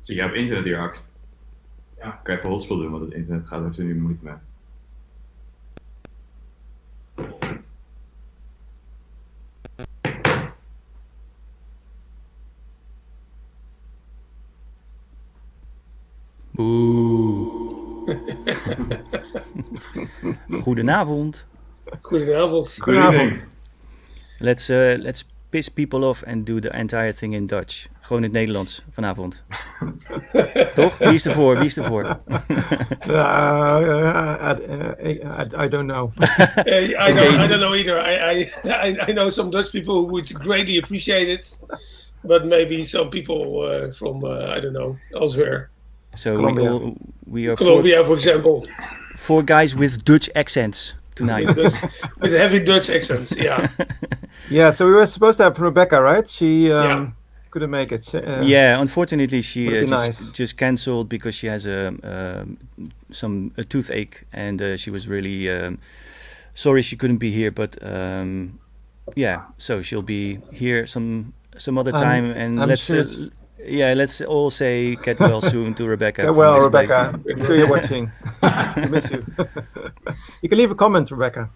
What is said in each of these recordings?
Zie je op internet hier, Ax? Ja. Kan je even hotspot doen, want het internet gaat er nu moeite mee. Oeh. Goedenavond. Goedenavond. Let's piss people off and do the entire thing in Dutch. Gewoon in het Nederlands vanavond. Toch? Wie is ervoor? I don't know. I don't know either. I know some Dutch people who would greatly appreciate it, but maybe some people from I don't know, elsewhere. So we are Colombia, for example. 4 guys with Dutch accents tonight. With heavy Dutch accents, yeah. Yeah, so we were supposed to have Rebecca, right? She couldn't make it. Yeah, unfortunately she just cancelled because she has a toothache, and she was really sorry she couldn't be here. But so she'll be here some other time, and let's all say get well soon to Rebecca. Get well, Rebecca. I'm sure you're watching. I miss you. You can leave a comment, Rebecca.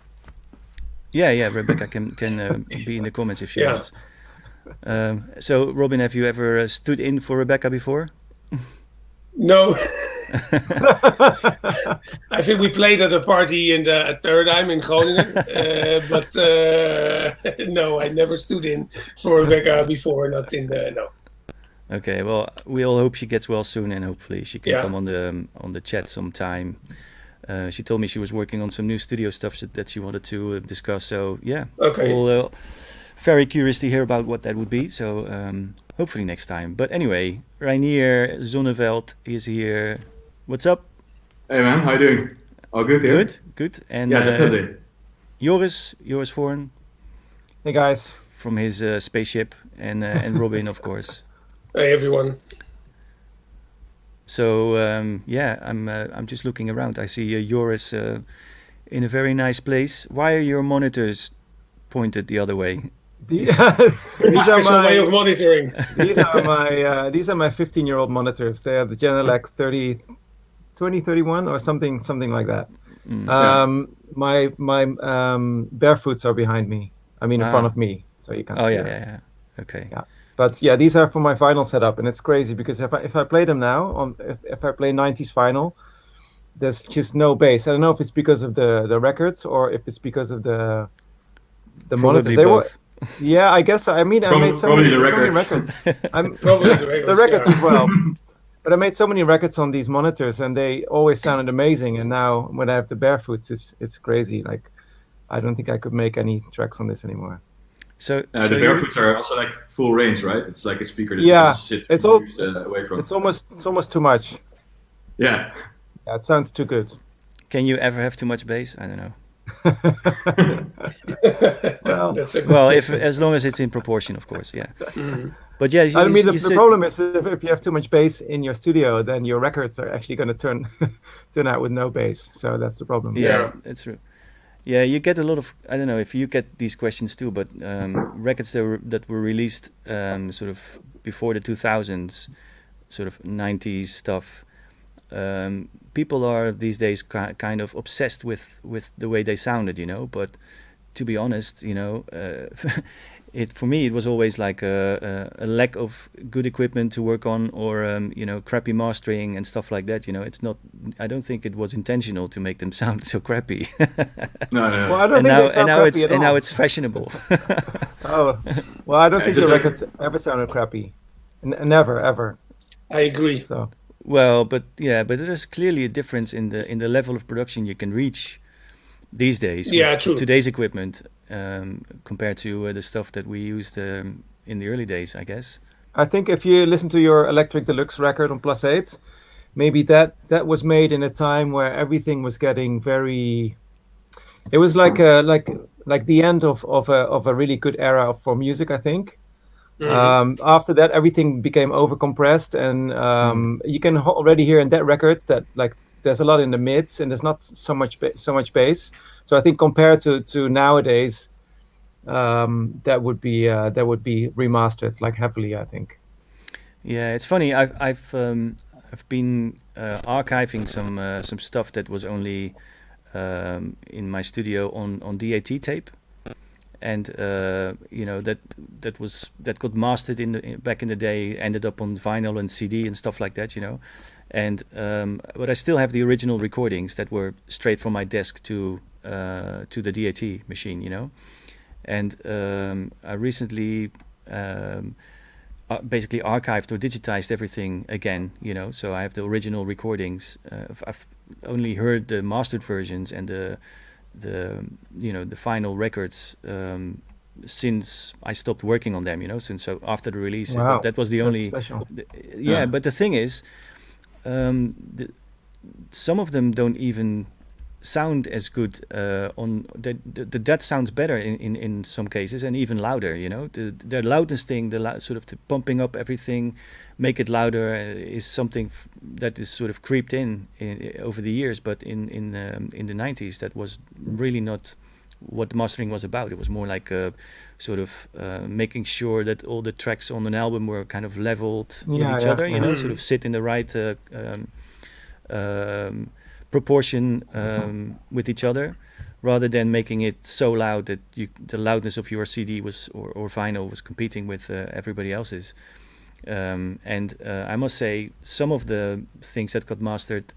Yeah, Rebecca can be in the comments if she wants. So, Robin, have you ever stood in for Rebecca before? No. I think we played at a party at Paradigm in Groningen, but no, I never stood in for Rebecca before. Not in the no. Okay, well, we all hope she gets well soon, and hopefully she can come on the chat sometime. She told me she was working on some new studio stuff that she wanted to discuss. So we're very curious to hear about what that would be. So hopefully next time. But anyway, Reinier Zonneveld is here. What's up? Hey man, how you doing? All good here? Good. And definitely. Joris Voorn. Hey guys. From his spaceship, and Robin, of course. Hey everyone. So I'm just looking around. I see Joris in a very nice place. Why are your monitors pointed the other way? These are my way of monitoring. These are my 15-year-old monitors. They are the Genelec 2031 or something like that. My barefoots are behind me. I mean in front of me, so you can't see us. Yeah. Okay. Yeah. But yeah, these are for my vinyl setup, and it's crazy because if I play them now, if I play 90s vinyl, there's just no bass. I don't know if it's because of the records or if it's because of the monitors. Both. Yeah, I guess. I mean, I made so many records. The records as well. But I made so many records on these monitors, and they always sounded amazing. And now when I have the barefoots, it's crazy. Like, I don't think I could make any tracks on this anymore. So the barefoots are also like full range, right? It's like a speaker that you can sit away from. It's almost too much. Yeah. Yeah, it sounds too good. Can you ever have too much bass? I don't know. well, as long as it's in proportion, of course, yeah. But yeah, I mean, the problem is if you have too much bass in your studio, then your records are actually going to turn out with no bass. So that's the problem. Yeah, it's true. Yeah, you get a lot of, I don't know if you get these questions too, but records that were released sort of before the 2000s, sort of 90s stuff, people are these days kind of obsessed with the way they sounded, but to be honest, for me it was always like a lack of good equipment to work on, or crappy mastering and stuff like that. It's not, I don't think it was intentional to make them sound so crappy. No. Well, I don't think they sound crappy at all. And now it's fashionable. Oh, well, I don't think the records ever sounded crappy. Never, ever. I agree. So. Well, but there's clearly a difference in the level of production you can reach these days with today's equipment compared to the stuff that we used in the early days, I guess. I think if you listen to your Electric Deluxe record on Plus 8, maybe that was made in a time where everything was getting very... It was like like the end of a really good era for music, I think. After that, everything became over compressed, and you can already hear in that records that like there's a lot in the mids and there's not so much bass. So I think compared to nowadays, that would be remastered like heavily, I think. Yeah, it's funny. I've been archiving some stuff that was only in my studio on DAT tape. And that got mastered back in the day, ended up on vinyl and CD and stuff like that, And but I still have the original recordings that were straight from my desk to the DAT machine, And I recently basically archived or digitized everything again, So I have the original recordings. I've only heard the mastered versions and the final records since I stopped working on them, since after the release. Wow. That was the only special. But the thing is, some of them don't even sound as good on that sounds better in some cases, and even louder, the loudness thing, sort of the pumping up everything, make it louder, is something that is sort of creeped in over the years, but in the 90s that was really not what the mastering was about. It was more like sort of making sure that all the tracks on an album were kind of leveled with each other, sort of sit in the right proportion with each other, rather than making it so loud that the loudness of your CD was or vinyl was competing with everybody else's. And I must say, some of the things that got mastered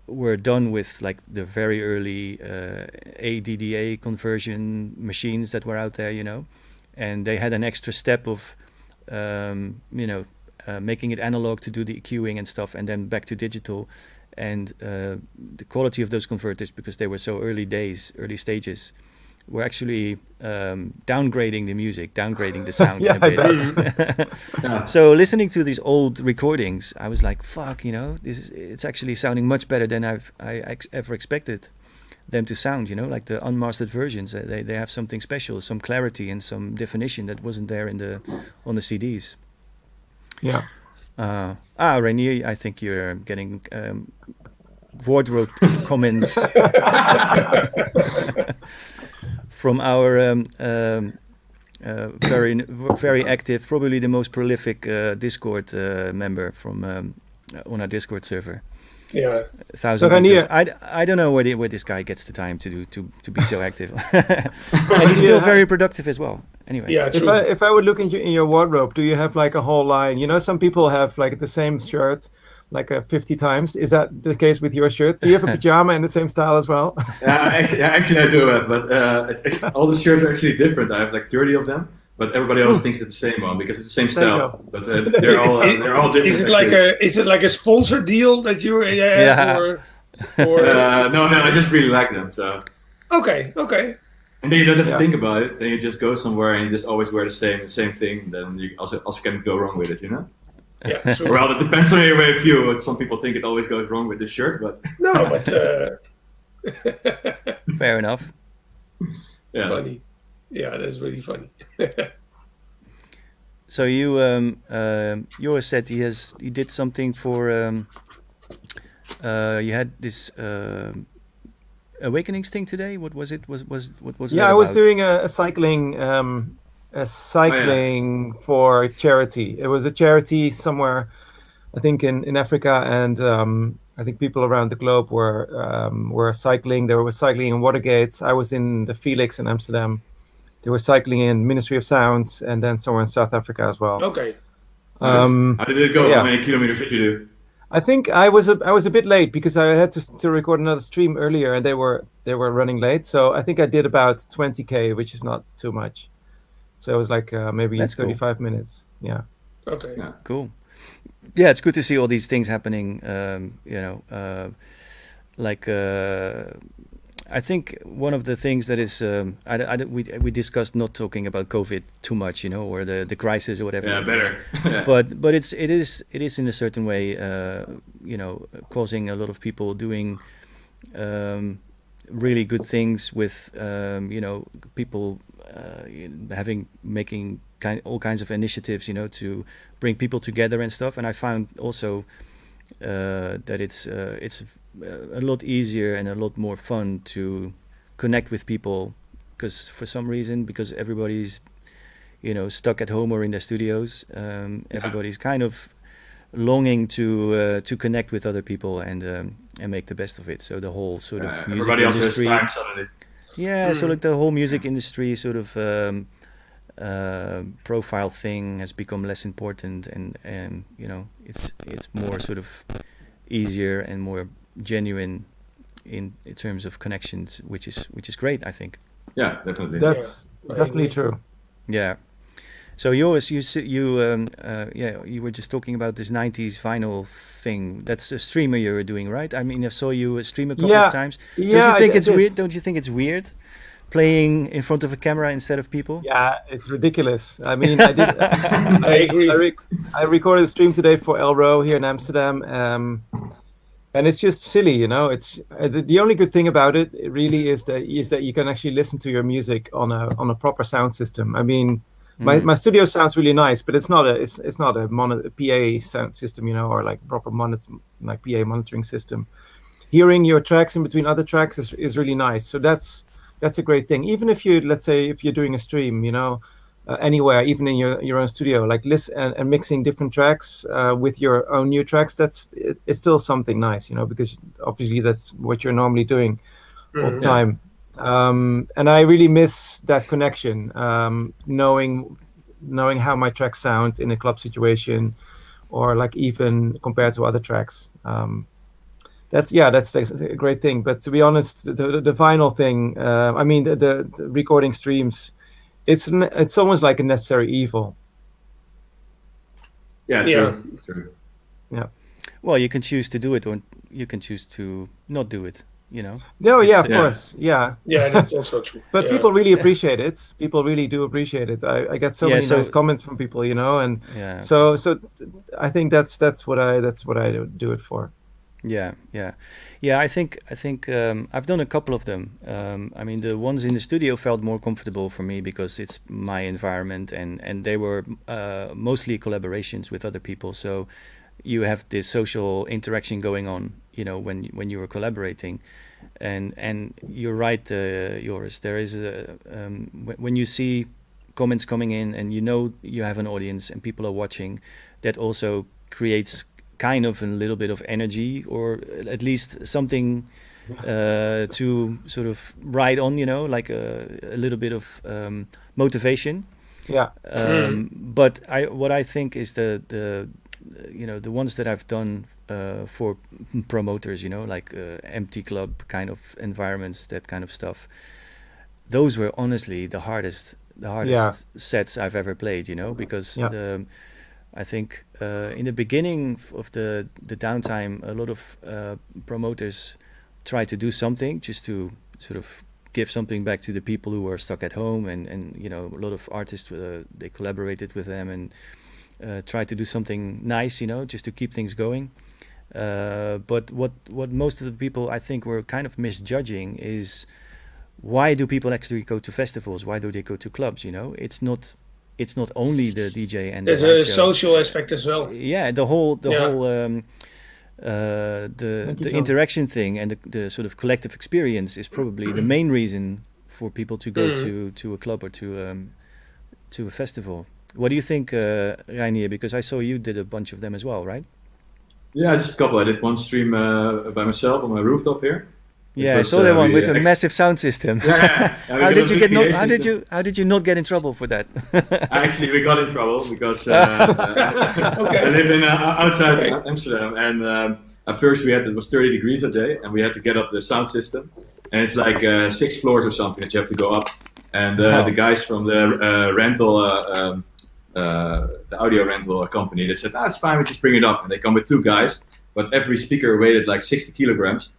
were done with like the very early ADDA conversion machines that were out there, and they had an extra step of making it analog to do the EQing and stuff, and then back to digital. And the quality of those converters, because they were so early stages, were actually downgrading the music, downgrading the sound in a bit. So listening to these old recordings, I was like, fuck, it's actually sounding much better than I ever expected them to sound, like the unmastered versions. They have something special, some clarity and some definition that wasn't there on the CDs. Yeah. Reinier, I think you're getting wardrobe comments from our very active, probably the most prolific Discord member from on our Discord server. Yeah. 1,000 meters. I don't know where this guy gets the time to be so active, and he's still very productive as well. Anyway, yeah. If I would look in your wardrobe, do you have like a whole line? Some people have like the same shirt like 50 times. Is that the case with your shirts? Do you have a pajama in the same style as well? Actually, I do have, but all the shirts are actually different. I have like 30 of them. But everybody else thinks it's the same one because it's the same style. But they're all different. Is it like a sponsor deal that you have, or no, I just really like them. So okay. And then you don't have to think about it. Then you just go somewhere and you just always wear the same thing. Then you also can't go wrong with it, Yeah. True. Well, it depends on your way of view. Some people think it always goes wrong with this shirt, but no, but fair enough. Yeah. Funny. Yeah, that's really funny. So you Joris said he did something for you had this Awakenings thing today. What was it? What was yeah, I was doing a cycling for charity. It was a charity somewhere, I think in Africa, and I think people around the globe were cycling. They were cycling in Watergate. I was in the Felix in Amsterdam. They were cycling in Ministry of Sounds, and then somewhere in South Africa as well. Okay. How did it go? How many kilometers did you do? I think I was a bit late because I had to record another stream earlier, and they were running late. So I think I did about 20K, which is not too much. So it was like maybe 35 minutes. Yeah. Okay. Yeah. Cool. Yeah, it's good to see all these things happening. I think one of the things that is we discussed not talking about COVID too much, or the crisis or whatever. Yeah, better. But it is in a certain way, causing a lot of people doing really good things with people making all kinds of initiatives, to bring people together and stuff. And I found also that it's a lot easier and a lot more fun to connect with people, because for some reason, because everybody's stuck at home or in their studios, everybody's kind of longing to connect with other people and make the best of it. So the whole sort of music everybody industry, also has time suddenly. so like the whole music industry sort of profile thing has become less important, and it's more sort of easier and more genuine in terms of connections, which is great, I think. Yeah, definitely. That's definitely true. Yeah. So Joris, you were just talking about this 90s vinyl thing. That's a streamer you were doing, right? I mean, I saw you stream a couple of times. Don't you think it's weird? Don't you think it's weird playing in front of a camera instead of people? Yeah, it's ridiculous. I mean, I did. I agree. I recorded a stream today for Elro here in Amsterdam, and it's just silly, It's the only good thing about it really is that you can actually listen to your music on a proper sound system. I mean, my studio sounds really nice, but it's not a PA sound system, or like proper PA monitoring system. Hearing your tracks in between other tracks is really nice. So that's a great thing. Even if let's say if you're doing a stream, anywhere, even in your own studio, like listen and mixing different tracks with your own new tracks, it's still something nice, because obviously that's what you're normally doing all the time. And I really miss that connection, knowing how my track sounds in a club situation, or like even compared to other tracks. That's a great thing. But to be honest, the vinyl thing, I mean the recording streams, it's almost like a necessary evil. Yeah, true. Yeah. Well, you can choose to do it, or you can choose to not do it. No, of course, yeah. Yeah, that's also true. But people really appreciate it. People really do appreciate it. I get so many nice comments from people, and so I think that's what I do it for. Yeah. I think I've done a couple of them. I mean, the ones in the studio felt more comfortable for me because it's my environment, and they were mostly collaborations with other people. So you have this social interaction going on, when you were collaborating, and you're right, Joris. There is when you see comments coming in, and you have an audience and people are watching, that also creates kind of a little bit of energy, or at least something to sort of ride on, like a little bit of motivation. Yeah. But what I think is the ones that I've done for promoters, like empty club kind of environments, that kind of stuff. Those were honestly the hardest sets I've ever played, because I think in the beginning of the downtime, a lot of promoters try to do something just to sort of give something back to the people who are stuck at home, and a lot of artists they collaborated with them and try to do something nice, just to keep things going. But what most of the people, I think, were kind of misjudging is, why do people actually go to festivals? Why do they go to clubs? It's not only the DJ and there's a social aspect as well. Yeah, the whole interaction thing and the sort of collective experience is probably the main reason for people to go to a club or to a festival. What do you think, Reinier? Because I saw you did a bunch of them as well, right? Yeah, just a couple. I did one stream by myself on my rooftop here. Yeah, I saw that one with a massive sound system. Yeah. How did you not get in trouble for that? Actually, we got in trouble because I live outside Amsterdam, and at first it was 30 degrees that day, and we had to get up the sound system, and it's like 6 floors or something that you have to go up, and the guys from the rental. The audio rental company, they said, it's fine, we just bring it up. And they come with 2 guys, but every speaker weighted like 60 kilograms.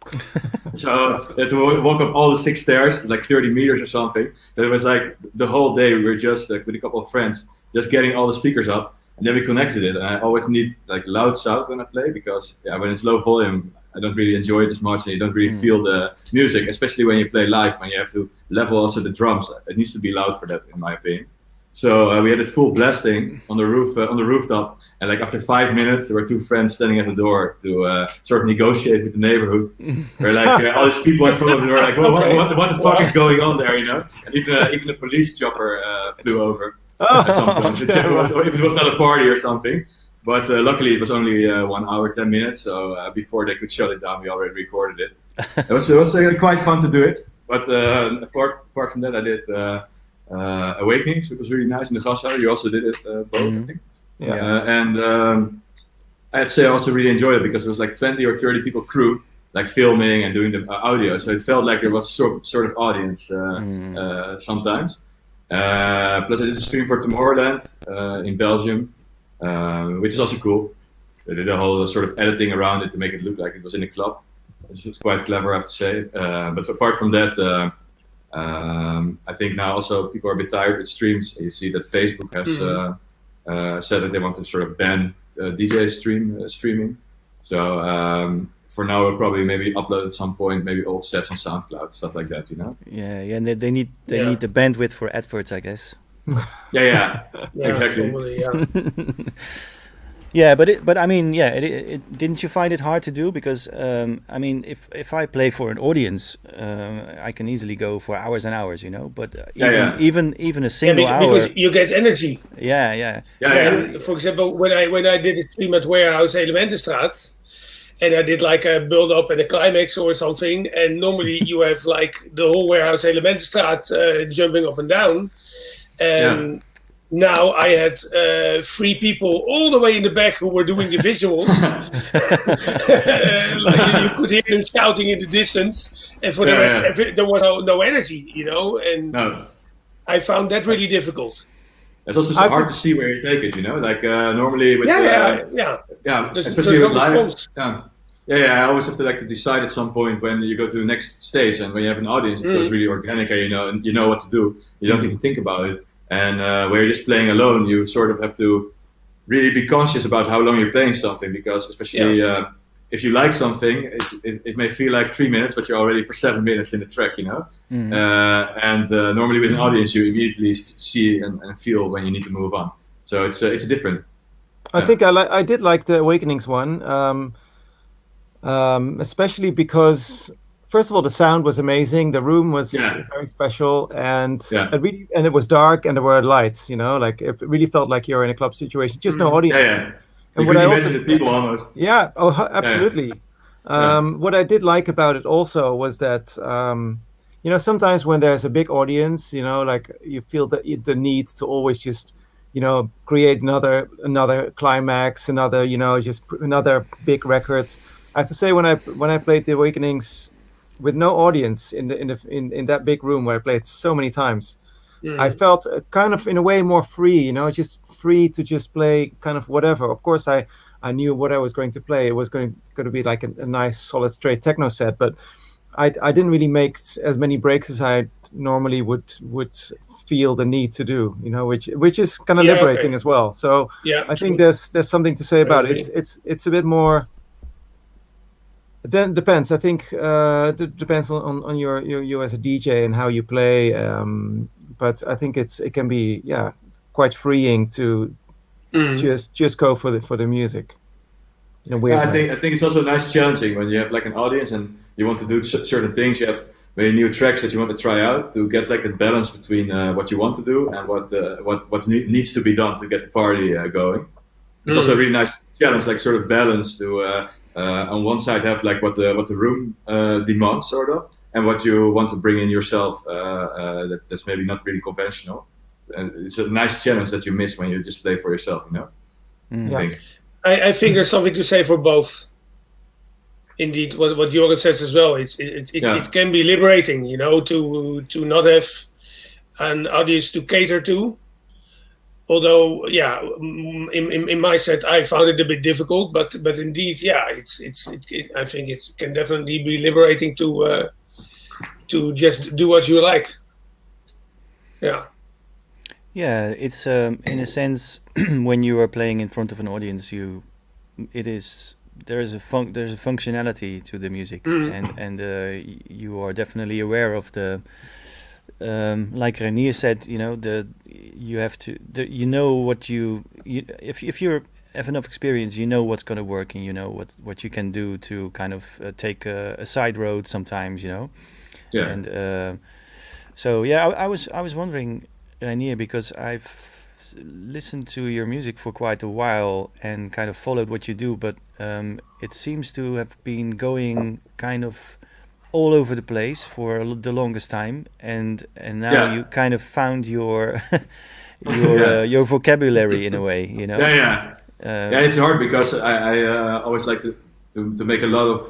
So they had to walk up all the 6 stairs, like 30 meters or something. So it was like the whole day we were just like with a couple of friends, just getting all the speakers up, and then we connected it. And I always need like loud sound when I play, because when it's low volume, I don't really enjoy it as much, and you don't really feel the music, especially when you play live, when you have to level also the drums. It needs to be loud for that, in my opinion. So we had it full blasting on the rooftop, and like after 5 minutes, there were two friends standing at the door to sort of negotiate with the neighborhood. They're like all these people in front of the door, like, well, what the fuck is going on there, you know? And even the police chopper flew over at some point. If it was not a party or something. But luckily, it was only 1 hour, 10 minutes. So before they could shut it down, we already recorded it. It was quite fun to do it. But apart from that, I did Awakenings, which was really nice in the Gashuis. You also did it both, I think. Yeah. And I had to say I also really enjoyed it because it was like 20 or 30 people crew, like filming and doing the audio. So it felt like there was sort of audience sometimes. Plus, I did a stream for Tomorrowland in Belgium. Which is also cool. They did a whole sort of editing around it to make it look like it was in a club. It's quite clever, I have to say. But apart from that, I think now also people are a bit tired with streams. You see that Facebook has said that they want to sort of ban DJ streaming. So for now, we'll probably maybe upload at some point, maybe old sets on SoundCloud, stuff like that, you know? Yeah, and they need the bandwidth for adverts, I guess. Yeah, exactly. Probably, yeah. Yeah, but I mean, didn't you find it hard to do? Because I mean, if I play for an audience, I can easily go for hours and hours, you know. But even a single hour, because you get energy. Yeah. For example, when I did a stream at Warehouse Elementenstraat, and I did like a build up and a climax or something, and normally you have like the whole Warehouse Elementenstraat jumping up and down. And now I had 3 people all the way in the back who were doing the visuals. Like you could hear them shouting in the distance, and for the rest, there was no energy, you know. And I found that really difficult. It's also hard to see where you take it, you know. Like normally with especially with live. I always have to decide at some point when you go to the next stage, and when you have an audience, it goes really organic, and you know what to do. You don't even think about it. And where you're just playing alone, you sort of have to really be conscious about how long you're playing something, because especially if you like something, it may feel like 3 minutes, but you're already for 7 minutes in the track, you know. And normally with an audience, you immediately see and feel when you need to move on. So it's different. I think I did like the Awakenings one. Especially because, first of all, the sound was amazing. The room was very special, and it was dark, and there were lights. You know, like it really felt like you're in a club situation, just no audience. And what I also the people almost. Yeah. Oh, absolutely. What I did like about it also was that you know, sometimes when there's a big audience, you know, like you feel the need to always just, you know, create another climax, just another big record. I have to say, when I played the Awakenings with no audience in that big room where I played so many times, I felt kind of in a way more free, you know, just free to just play kind of whatever. Of course, I knew what I was going to play. It was going to be like a nice solid straight techno set, but I didn't really make as many breaks as I normally would feel the need to do, you know, which is kind of liberating as well. So I think there's something to say about it. It's a bit more. Then depends. I think it depends on you as a DJ and how you play. But I think it can be quite freeing to just go for the music. In a weird way. I think it's also nice challenging when you have like an audience and you want to do certain things. You have maybe new tracks that you want to try out to get like a balance between what you want to do and what needs to be done to get the party going. It's also a really nice challenge, like sort of balance to. On one side have like what the room demands sort of, and what you want to bring in yourself that's maybe not really conventional. And it's a nice challenge that you miss when you just play for yourself, you know. I think there's something to say for both. Indeed, what Joris says as well. It can be liberating, you know, to not have an audience to cater to. Although, in my set, I found it a bit difficult, but indeed, I think it can definitely be liberating to just do what you like. Yeah. Yeah, it's in a sense when you are playing in front of an audience, it is there's a functionality to the music, and you are definitely aware of the. Like Reinier said, you have to, what if you have enough experience, you know what's going to work, and you know what you can do to kind of take a side road sometimes, Yeah. And I was wondering, Reinier, because I've listened to your music for quite a while and kind of followed what you do, but it seems to have been going kind of all over the place for the longest time, and now you kind of found your your vocabulary in a way, it's hard because I always like to make a lot of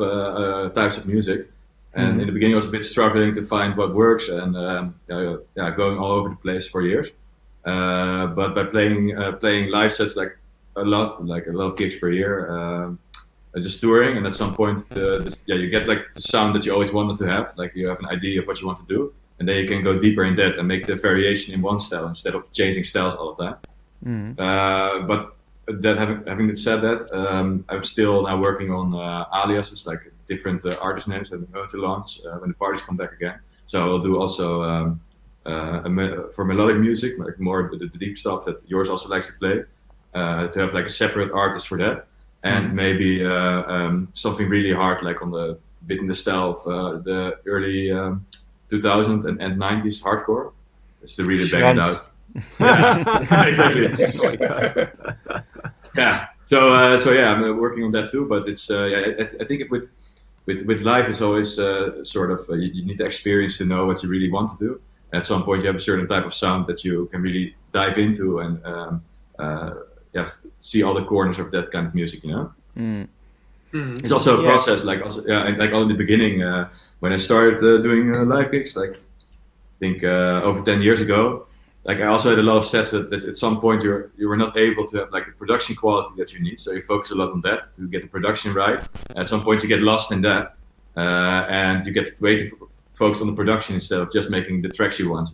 types of music, and in the beginning I was a bit struggling to find what works, and going all over the place for years, but by playing live sets like a lot of gigs per year, just touring, and at some point you get like the sound that you always wanted to have, like you have an idea of what you want to do, and then you can go deeper in that and make the variation in one style instead of changing styles all the time. But that having said that, I'm still now working on aliases, like different artist names that I'm going to launch when the parties come back again. So I'll do also for melodic music, like more the deep stuff that Joris also likes to play, to have like a separate artist for that. And maybe something really hard, like on the bit in the style of the early 2000s and 90s hardcore, just to really bang it out. Yeah, exactly. Oh my God. Yeah. So I'm working on that too. But it's I think with live it's always sort of you need the experience to know what you really want to do. At some point you have a certain type of sound that you can really dive into and see all the corners of that kind of music, It's also a process, like all in the beginning when I started doing live gigs, like I think over 10 years ago. Like I also had a lot of sets that at some point you were not able to have like the production quality that you need, so you focus a lot on that to get the production right. At some point you get lost in that, and you get way to focus on the production instead of just making the tracks you want,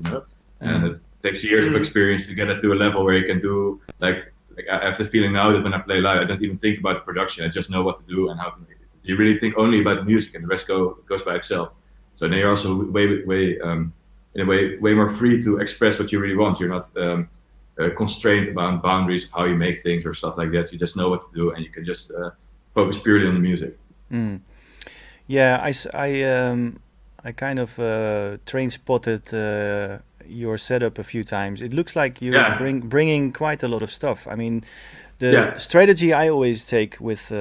And it takes years of experience to get it to a level where you can do like I have the feeling now that when I play live, I don't even think about the production. I just know what to do and how to make it. You really think only about the music, and the rest goes by itself. So then you're also way more free to express what you really want. You're not constrained about boundaries of how you make things or stuff like that. You just know what to do, and you can just focus purely on the music. Yeah, I kind of train spotted your setup a few times. It looks like you're bringing quite a lot of stuff. I mean, the strategy I always take with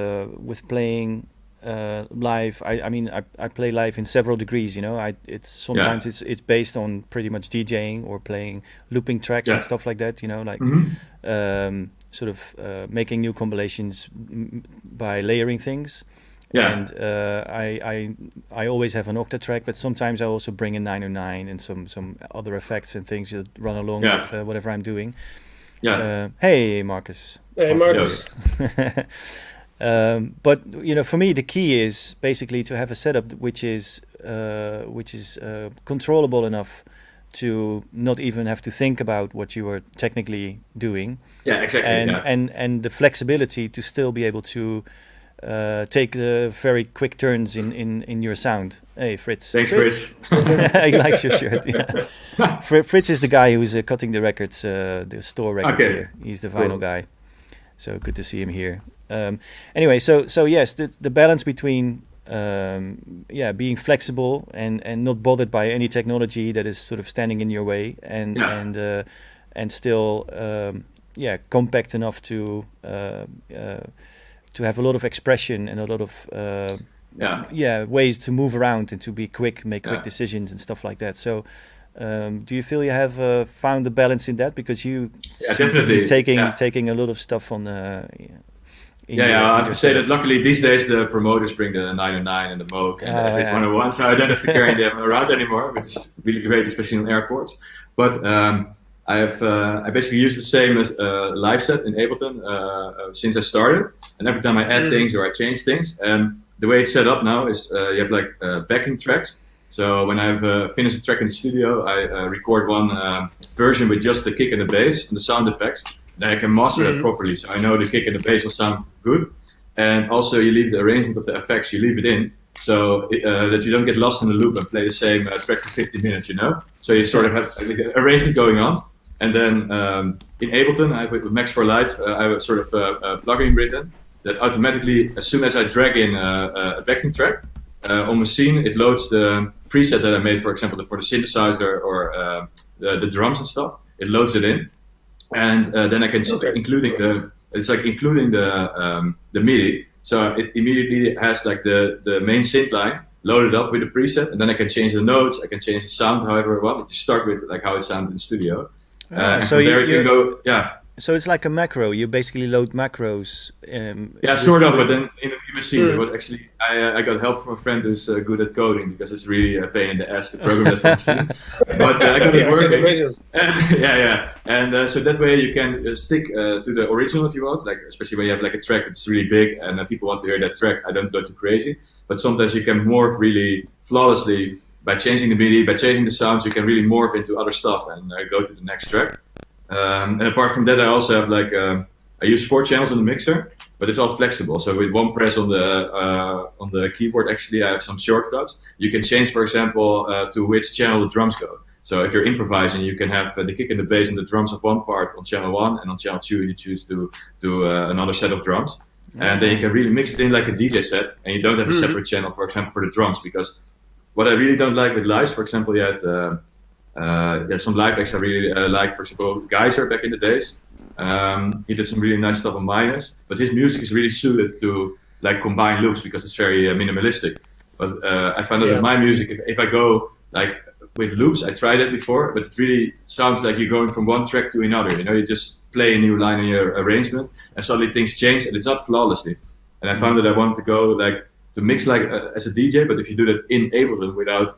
playing live. I play live in several degrees. It's sometimes it's based on pretty much DJing or playing looping tracks and stuff like that. Sort of making new compilations by layering things. Yeah. And I always have an octa track, but sometimes I also bring in 909 and some other effects and things that run along with whatever I'm doing. Yeah. Hey, Marcus. Hey, Marcus. But for me, the key is basically to have a setup which is controllable enough to not even have to think about what you are technically doing. Yeah, exactly. And the flexibility to still be able to take the very quick turns in your sound. Hey, Fritz. Thanks, Fritz. He likes your shirt. Yeah. Fritz is the guy who's cutting the records, the Stoor records here. He's the vinyl guy. So good to see him here. Anyway, so yes, the balance between being flexible and not bothered by any technology that is sort of standing in your way, and still compact enough to have a lot of expression and a lot of ways to move around and to be quick, make quick decisions and stuff like that. So do you feel you have found the balance in that? Because you seem to be taking a lot of stuff on I have to say that luckily these days the promoters bring the 909 and the Moog and the SH101, so I don't have to carry them around anymore, which is really great, especially on airports. But I basically use the same as live set in Ableton since I started, and every time I add things or I change things, the way it's set up now is you have like backing tracks. So when I've finished a track in the studio, I record one version with just the kick and the bass and the sound effects. Then I can master that properly, so I know the kick and the bass will sound good. and also you leave the arrangement of the effects, you leave it in, so that you don't get lost in the loop and play the same track for 50 minutes, So you sort of have an arrangement going on. And then in Ableton, with Max for Live, I have a sort of a plugin written that automatically, as soon as I drag in a backing track on Machine, it loads the presets that I made, for example, for the synthesizer or the drums and stuff. It loads it in, and then I can including the MIDI. So it immediately has like the main synth line loaded up with the preset, and then I can change the notes, I can change the sound however I want. You start with like how it sounds in the studio. So there you can go, So it's like a macro. You basically load macros. Sort of. But then in Machine, it was actually I got help from a friend who's good at coding, because it's really a pain in the ass to program that Machine. But I got it working. And so that way you can stick to the original if you want. Like especially when you have like a track that's really big and people want to hear that track. I don't go too crazy, but sometimes you can morph really flawlessly. By changing the MIDI, by changing the sounds, you can really morph into other stuff and go to the next track. And apart from that, I also have I use 4 channels on the mixer, but it's all flexible. So with one press on the keyboard, actually, I have some shortcuts. You can change, for example, to which channel the drums go. So if you're improvising, you can have the kick and the bass and the drums of one part on channel 1, and on channel 2 you choose to do another set of drums. And then you can really mix it in like a DJ set, and you don't have a separate channel, for example, for the drums, because what I really don't like with lives, for example, you had some live acts I really like, for example, Geyser back in the days. He did some really nice stuff on Minus, but his music is really suited to like combine loops because it's very minimalistic. But I found that in my music, if I go like with loops, I tried it before, but it really sounds like you're going from one track to another. You just play a new line in your arrangement, and suddenly things change, and it's not flawlessly. And I found that I wanted to go to mix like as a DJ, but if you do that in Ableton without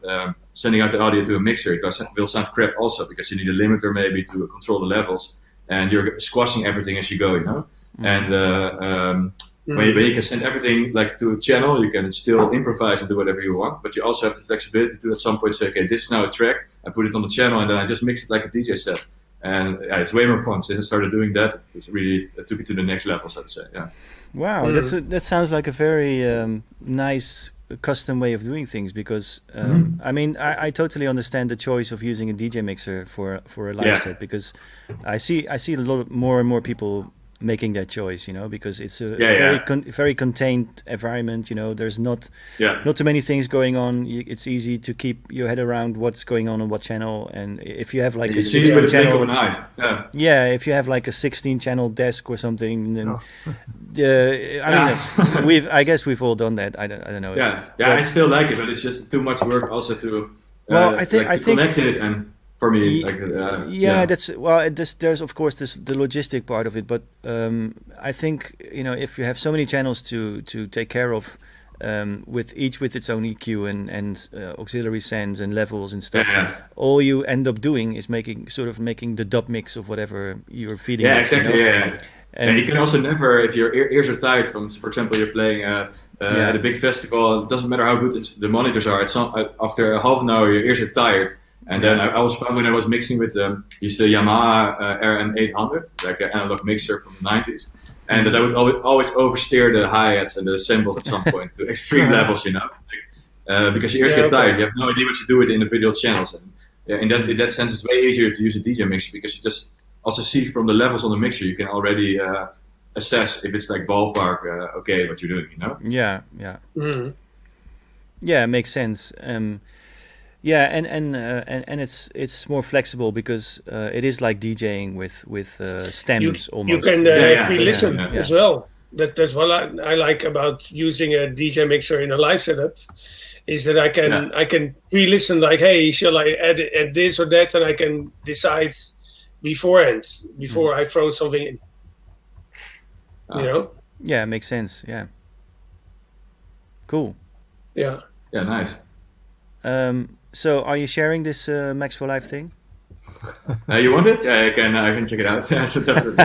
sending out the audio to a mixer, it will sound crap also, because you need a limiter maybe to control the levels, and you're squashing everything as you go, And when you can send everything like to a channel, you can still improvise and do whatever you want, but you also have the flexibility to at some point say, okay, this is now a track, I put it on the channel, and then I just mix it like a DJ set. And it's way more fun. Since I started doing that, it took it to the next level, so to say. Yeah. Wow, that sounds like a very nice custom way of doing things, because I mean, I totally understand the choice of using a DJ mixer for a live set, because I see a lot more and more people making that choice, because it's a very contained environment. There's not too many things going on. It's easy to keep your head around what's going on what channel. And if you have like a 16 channel, if you have like a 16 channel desk or something, then I guess we've all done that. I don't know. But I still like it, but it's just too much work also to I think connect it and. For me, there's of course the logistic part of it, but I think if you have so many channels to take care of, with each with its own EQ and auxiliary sends and levels and stuff, all you end up doing is making the dub mix of whatever you're feeding. And you can also never, if your ears are tired from, for example, you're playing at a big festival, it doesn't matter how good the monitors are. After a half an hour, your ears are tired. And then I was fun when I was mixing with used the Yamaha RM800, like an analog mixer from the 90s, and that I would always oversteer the hi-hats and the cymbals at some point to extreme levels, because your ears get tired. You have no idea what you do with the individual channels. And in that sense, it's way easier to use a DJ mixer, because you just also see from the levels on the mixer, you can already assess if it's like ballpark, okay, what you're doing, Yeah, it makes sense. And it's more flexible, because it is like DJing with stems almost. You can pre-listen as well. That's what I like about using a DJ mixer in a live setup, is that I can pre-listen, like, hey, shall I add this or that, and I can decide beforehand before I throw something in. Yeah, it makes sense. Yeah. Cool. Yeah. Yeah. Nice. So, are you sharing this Max for Live thing? You want it? Yeah, I can check it out. Yeah, so definitely.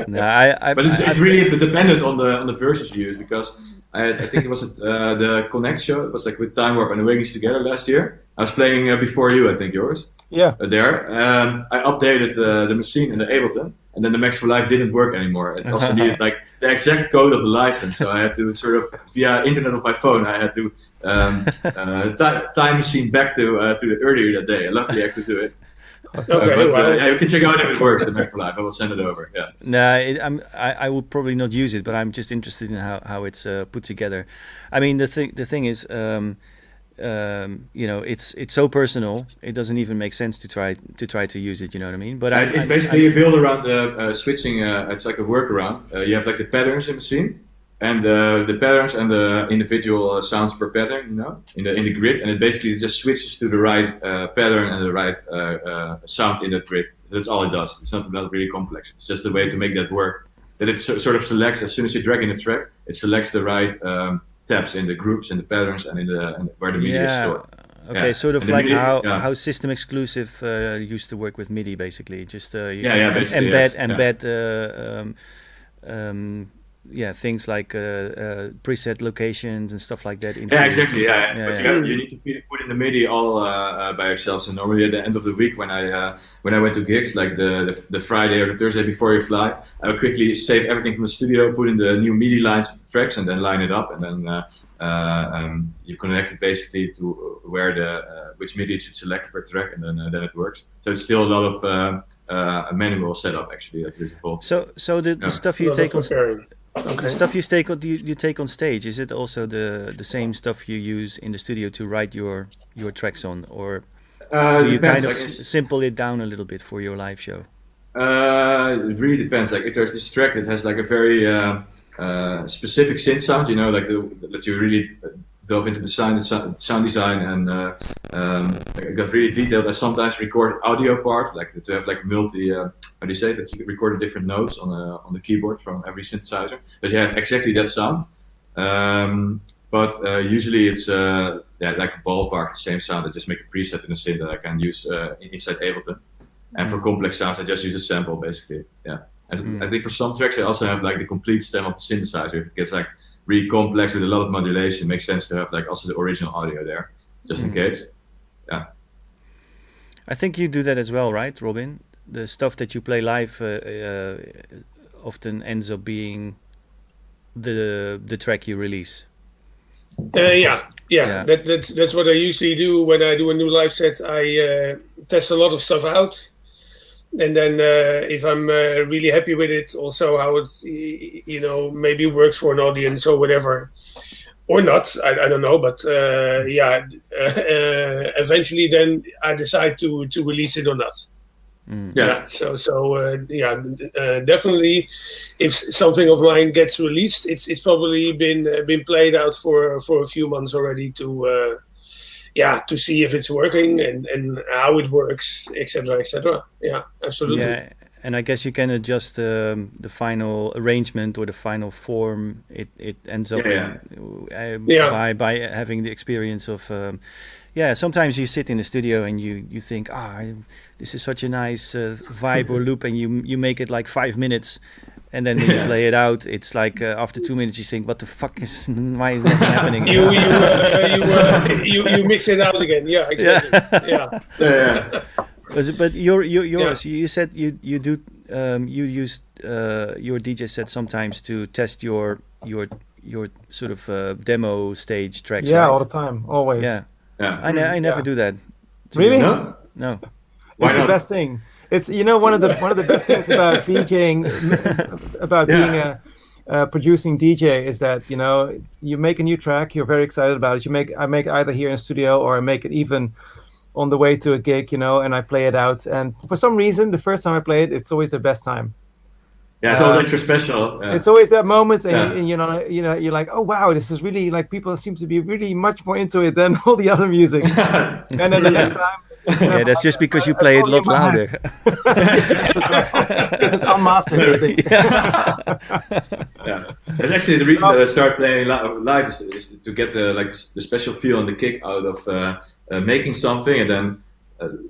But it's really dependent on the versions you use, because I think it was at the Connect show. It was like with Time Warp and the Wings Together last year. I was playing before you, I think, Joris. there. I updated the machine in the Ableton, and then the Max for Live didn't work anymore. It also needed like the exact code of the license, so I had to sort of via internet of my phone. I had to time machine back to the earlier that day. Luckily, I could do it. You can check out if it works. The Max for Live, I will send it over. Yeah. No, I will probably not use it, but I'm just interested in how it's put together. I mean, the thing is, it's so personal. It doesn't even make sense to try to use it. You know what I mean? But it's basically built around the switching. It's like a workaround. You have like the patterns in the scene, and the patterns and the individual sounds per pattern, in the grid, and it basically just switches to the right pattern and the right sound in that grid. That's all it does. It's not really complex. It's just a way to make that work. That it sort of selects, as soon as you drag in the track, it selects the right tabs in the groups and the patterns and where the MIDI is stored. Okay, sort of like MIDI, how System Exclusive used to work with MIDI, basically. Just embed things like preset locations and stuff like that. Exactly. But you need to put in the MIDI all by yourself. So normally at the end of the week, when I went to gigs, like the Friday or the Thursday before you fly, I would quickly save everything from the studio, put in the new MIDI lines of the tracks, and then line it up, and then you connect it basically to where which MIDI you should select per track, and then it works. So it's still a lot of a manual setup actually that is involved. So the stuff you take on. The stuff you take on stage, is it also the same stuff you use in the studio to write your tracks on, or do you kind of simple it down a little bit for your live show? It really depends. Like if there's this track that has like a very specific synth sound, like that you really delve into the sound design, and it got really detailed. I sometimes record audio part, like to have like multi. How do you say that? You record different notes on the keyboard from every synthesizer, but you have exactly that sound. But usually it's like a ballpark, the same sound. I just make a preset in a synth that I can use inside Ableton. And for complex sounds, I just use a sample basically. Yeah, and I think for some tracks I also have like the complete stem of the synthesizer. If it gets like really complex with a lot of modulation, it makes sense to have like also the original audio there, just in case. Yeah. I think you do that as well, right, Robin? The stuff that you play live often ends up being the track you release. That's what I usually do when I do a new live set. I test a lot of stuff out, and then if I'm really happy with it, also how it maybe works for an audience or whatever, or not, I don't know, but eventually then I decide to release it or not. Definitely, if something of mine gets released, it's probably been played out for a few months already to see if it's working and how it works, etc. Yeah, absolutely. Yeah, and I guess you can adjust the final arrangement or the final form it ends up in by having the experience of. Sometimes you sit in the studio and you think, this is such a nice vibe or loop, and you make it like 5 minutes, and then when you play it out, it's like after 2 minutes you think, what the fuck why is nothing happening? You mix it out again. Yeah, exactly. Yeah. But yours, you said you do you use your DJ set sometimes to test your sort of demo stage tracks. Yeah, right? all the time, always. Yeah. I never do do that. Really? No. It's the best thing. It's one of the best things about DJing, about being a producing DJ, is that you make a new track, you're very excited about it. I make either here in the studio or I make it even on the way to a gig, and I play it out. And for some reason, the first time I play it, it's always the best time. Yeah, it's always extra special. It's always that moment, and you're like, oh wow, this is really like people seem to be really much more into it than all the other music. And then the next time, that's just because you play it a lot louder. Because it's unmastered. Everything. That's actually the reason that I start playing live is to get the special feel and the kick out of making something, and then.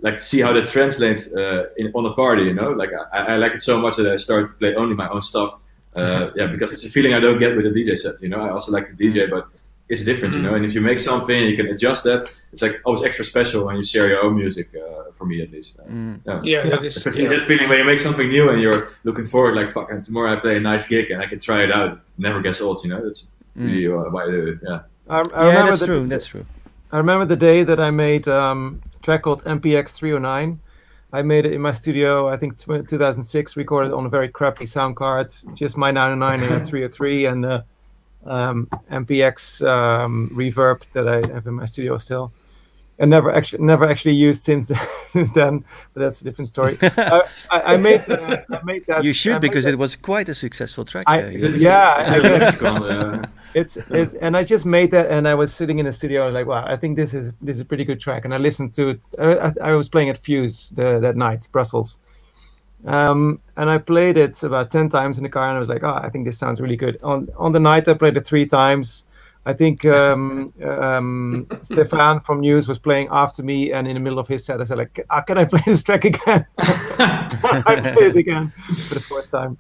To see how that translates on a party, Like I like it so much that I started to play only my own stuff. Because it's a feeling I don't get with a DJ set, I also like to DJ, but it's different, you know. And if you make something and you can adjust that, it's like always extra special when you share your own music. For me, at least. That is. Especially that feeling when you make something new and you're looking forward, like, fuck, and tomorrow I play a nice gig and I can try it out. It never gets old, you know. That's really why I do it. Yeah. That's true. That's true. I remember the day that I made a track called MPX 309. I made it in my studio, I think 2006, recorded on a very crappy sound card, just my 909 and a 303 and MPX reverb that I have in my studio still. And never actually used since then, but that's a different story. I made that. You should, because it was quite a successful track. And I just made that, and I was sitting in the studio, like, wow, I think this is a pretty good track. And I listened to it. I was playing at Fuse that night, Brussels, and I played it about 10 times in the car, and I was like, oh, I think this sounds really good. On the night, I played it 3 times. I think Stefan from News was playing after me, and in the middle of his set, I said, like, can I play this track again? I played it again for the 4th time.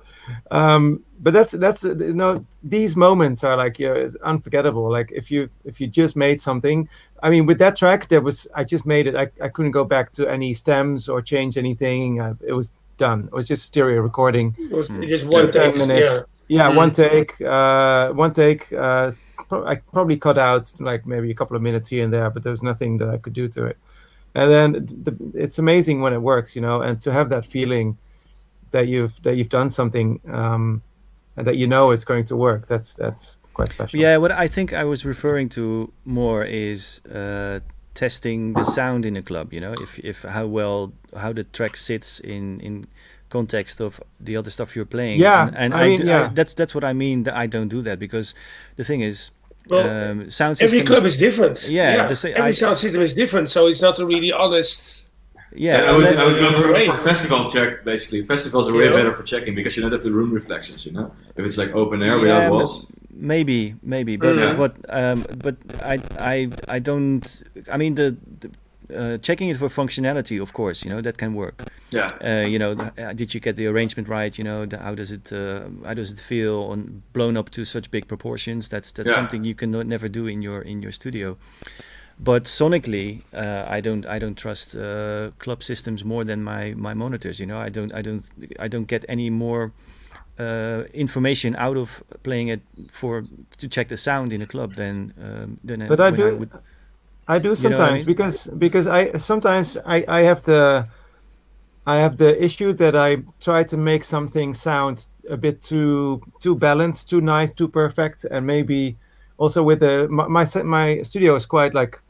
But that's you know, these moments are like unforgettable. Like if you just made something. I mean, with that track, I just made it. I couldn't go back to any stems or change anything. It was done. It was just stereo recording. It was just one take. Minutes. Yeah, one take. I probably cut out like maybe a couple of minutes here and there, but there's nothing that I could do to it. And then it's amazing when it works, you know, and to have that feeling that you've done something and that you know it's going to work. That's quite special. Yeah, what I think I was referring to more is testing the sound in a club. You know, if how the track sits in context of the other stuff you're playing. Yeah, and that's what I mean. That I don't do that, because the thing is, sound system. Every club is different. Yeah, every sound system is different, so it's not a really honest. Yeah, I would go for festival check. Basically, festivals are way better for checking because you don't have the room reflections. You know, if it's like open air without walls. Maybe, but I don't. I mean, the checking it for functionality, of course, you know, that can work. Yeah. You know, did you get the arrangement right? You know, how does it feel on blown up to such big proportions? That's something you can never do in your studio. But sonically, I don't trust club systems more than my monitors. You know, I don't get any more information out of playing it to check the sound in a club than. But I do sometimes, you know what I mean? because I sometimes I have the issue that I try to make something sound a bit too balanced, too nice, too perfect, and maybe also with my studio is quite like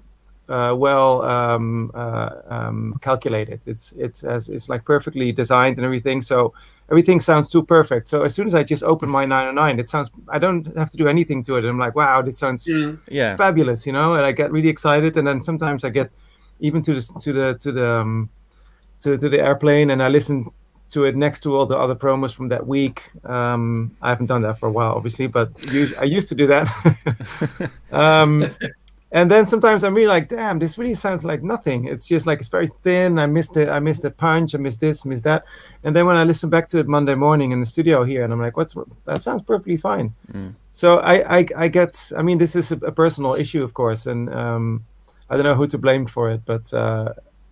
calculated. It's like perfectly designed and everything, so everything sounds too perfect. So as soon as I just open my 909, I don't have to do anything to it. I'm like, wow, this sounds fabulous, you know, and I get really excited. And then sometimes I get even to the airplane, and I listen to it next to all the other promos from that week. I haven't done that for a while, obviously, but I used to do that. And then sometimes I'm really like, damn, this really sounds like nothing. It's just like, it's very thin. I missed the punch. I missed this, missed that. And then when I listen back to it Monday morning in the studio here, and I'm like, that sounds perfectly fine. So I get, I mean, this is a personal issue, of course, and I don't know who to blame for it, but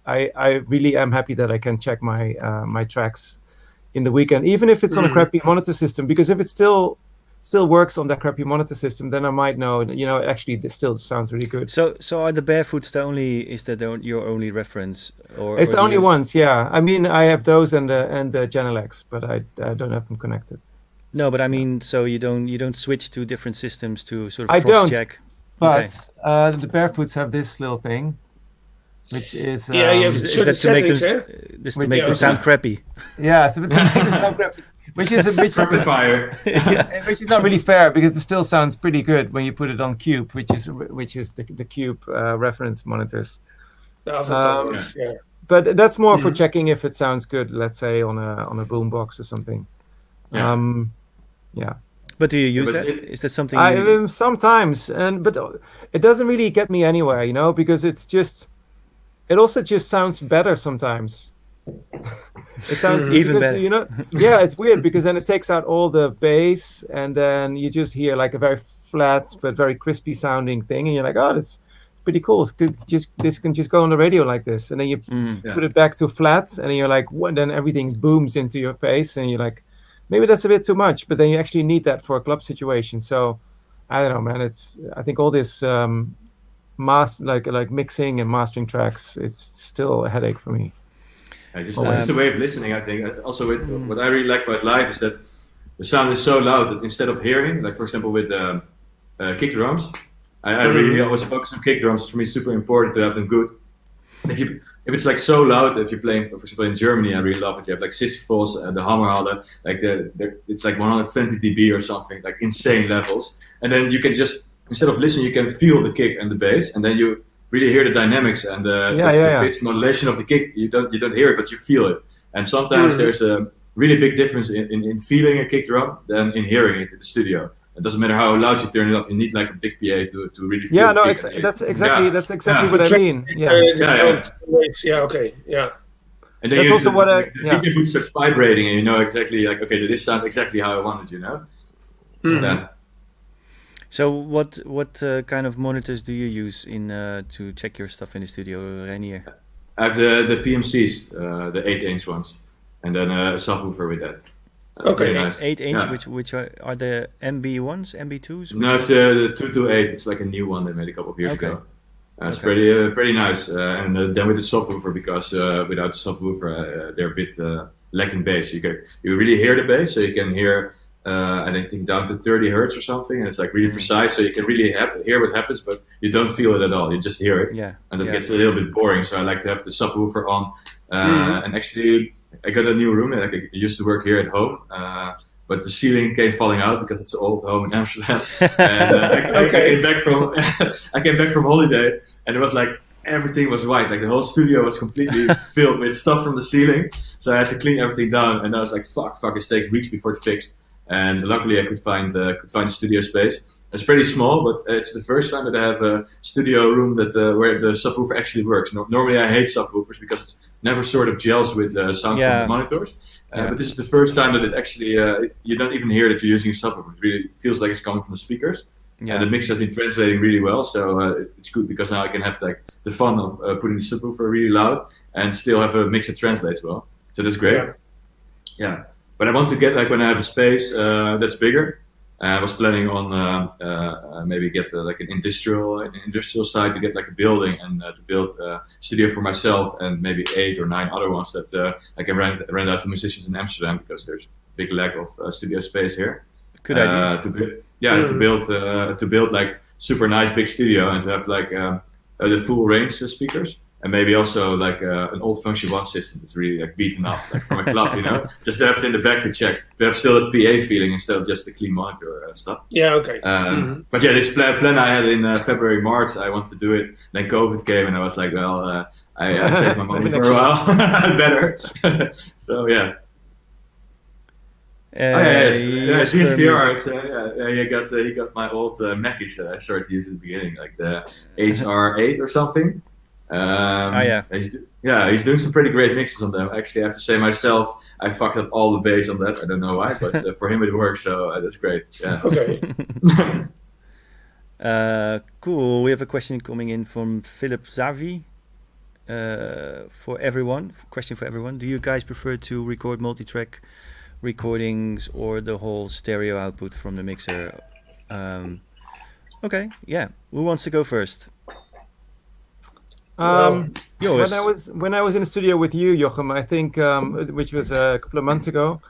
I really am happy that I can check my tracks in the weekend, even if it's on a crappy monitor system, because if it's still works on that crappy monitor system, then I might know, you know, actually this still sounds really good. So are the Barefoots your only reference, or it's the only ones? Yeah, I mean, I have those and the Genelecs, but I don't have them connected. No, but I mean, so you don't switch to different systems to sort of cross-check. But the Barefoots have this little thing, which is you have is that to make them sound crappy? Yeah, so to make them sound crappy. Which is which is not really fair, because it still sounds pretty good when you put it on Cube, which is the Cube reference monitors. But that's more for checking if it sounds good. Let's say on a boombox or something. But do you use that? Is that something? Sometimes, but it doesn't really get me anywhere, you know, because it also just sounds better sometimes. It sounds even better, you know. Yeah, it's weird, because then it takes out all the bass, and then you just hear like a very flat but very crispy sounding thing, and you're like, oh, that's pretty cool. This can just go on the radio like this, and then you put it back to flat, and then you're like, what? Then everything booms into your face, and you're like, maybe that's a bit too much, but then you actually need that for a club situation. So I don't know, man. I think all this like mixing and mastering tracks, it's still a headache for me. Just a way of listening, I think. Also, what I really like about live is that the sound is so loud that instead of hearing, like for example with kick drums, I really always focus on kick drums. For me, it's super important to have them good. If it's like so loud, if you're playing, for example, in Germany, I really love it. You have like Sisyphos and the Hammerhalle, like it's like 120 dB or something, like insane levels. And then you can just, instead of listening, you can feel the kick and the bass, and then you really hear the dynamics and the pitch modulation of the kick. You don't hear it, but you feel it. And sometimes there's a really big difference in feeling a kick drum than in hearing it in the studio. It doesn't matter how loud you turn it up. You need like a big PA to really feel. Yeah, no, that's exactly what I mean. Okay. And then that's also what the PA booth starts vibrating, and you know exactly like, okay, this sounds exactly how I wanted, you know. So what kind of monitors do you use to check your stuff in the studio, Reinier? I have the PMCs, the 8-inch ones, and then a subwoofer with that. Okay, nice. 8-inch, which are the MB ones, MB2s? No, it's the 228. It's like a new one they made a couple of years ago. It's pretty nice. And then with the subwoofer, because without the subwoofer, they're a bit lacking bass. You really hear the bass, so you can hear. I think down to 30 hertz or something, and it's like really precise, so you can really hear what happens, but you don't feel it at all. You just hear it, and that gets a little bit boring. So I like to have the subwoofer on. And actually, I got a new room. Like I used to work here at home, but the ceiling came falling out because it's an old home in Amsterdam. And I came back from holiday, and it was like everything was white. Like the whole studio was completely filled with stuff from the ceiling. So I had to clean everything down, and I was like, fuck, it's taking weeks before it's fixed. And luckily I could find a studio space. It's pretty small, but it's the first time that I have a studio room that where the subwoofer actually works. Normally I hate subwoofers because it never sort of gels with the sound from the monitors. But this is the first time that it actually, you don't even hear that you're using a subwoofer. It really feels like it's coming from the speakers. And the mix has been translating really well, so it's good because now I can have like the fun of putting the subwoofer really loud and still have a mix that translates well. So that's great. Yeah. But I want to get, like, when I have a space that's bigger, I was planning on maybe get like an industrial site to get like a building and to build a studio for myself and maybe 8 or 9 other ones that I can rent out to musicians in Amsterdam, because there's a big lack of studio space here. Good idea. To build like super nice big studio and to have like the full range speakers. And maybe also like an old Function 1 system that's really like beaten up, like from a club, you know? Just to have it in the back to check, to have still a PA feeling instead of just the clean monitor stuff. Yeah, okay. But yeah, this plan I had in February, March, I wanted to do it. Then COVID came and I was like, well, I saved my money for a while. Better. So yeah. DSPR. He got my old Mackies that I started using at the beginning, like the HR8 or something. He's doing some pretty great mixes on them. Actually, I have to say myself, I fucked up all the bass on that. I don't know why, but for him it works, so that's great. Yeah. Okay. Cool. We have a question coming in from Philip Zavi. Question for everyone. Do you guys prefer to record multi-track recordings or the whole stereo output from the mixer? Okay, yeah. Who wants to go first? Joris. When I was in the studio with you, Jochem, I think, which was a couple of months ago,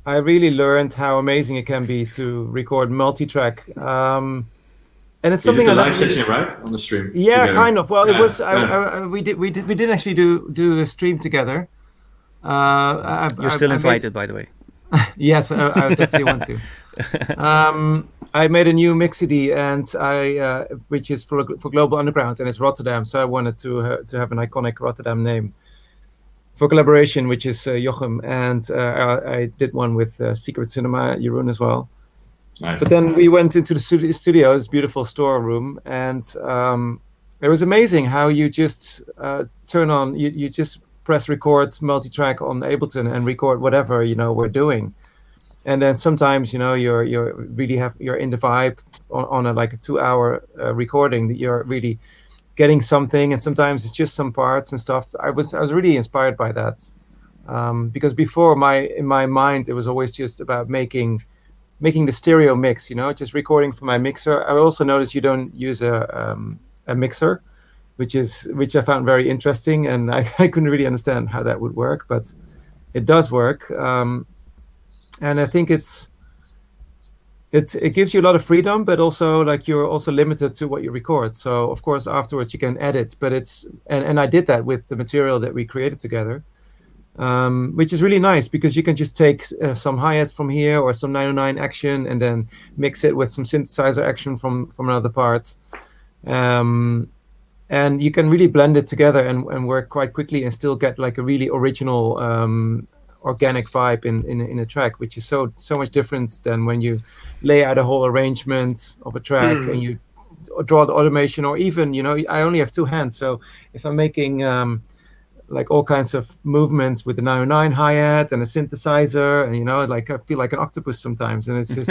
I really learned how amazing it can be to record multi-track. And it's something you did a live session, right, on the stream? Yeah, together. Kind of. Well, it was. We did actually do a stream together. You're still invited, by the way. Yes, I definitely want to. I made a new mix CD, and which is for Global Underground, and it's Rotterdam. So I wanted to have an iconic Rotterdam name for collaboration, which is Jochem, and I did one with Secret Cinema, Jeroen as well. Nice. But then we went into the studio, this beautiful Stoor room, and it was amazing how you just turn on, you just press record multi-track on Ableton and record whatever we're doing. And then sometimes, you're you're in the vibe on a 2-hour recording, that you're really getting something, and sometimes it's just some parts and stuff. I was really inspired by that, because before, in my mind, it was always just about making the stereo mix, just recording from my mixer. I also noticed you don't use a mixer, which I found very interesting, and I couldn't really understand how that would work, but it does work. And I think it gives you a lot of freedom, but also you're also limited to what you record. So of course afterwards you can edit, but and I did that with the material that we created together, which is really nice, because you can just take some hi-hats from here or some 909 action and then mix it with some synthesizer action from another part. And you can really blend it together and work quite quickly and still get a really original organic vibe in a track, which is so much different than when you lay out a whole arrangement of a track and you draw the automation, or even I only have 2 hands, so if I'm making all kinds of movements with the 909 hi-hat and a synthesizer, and I feel like an octopus sometimes, and it's just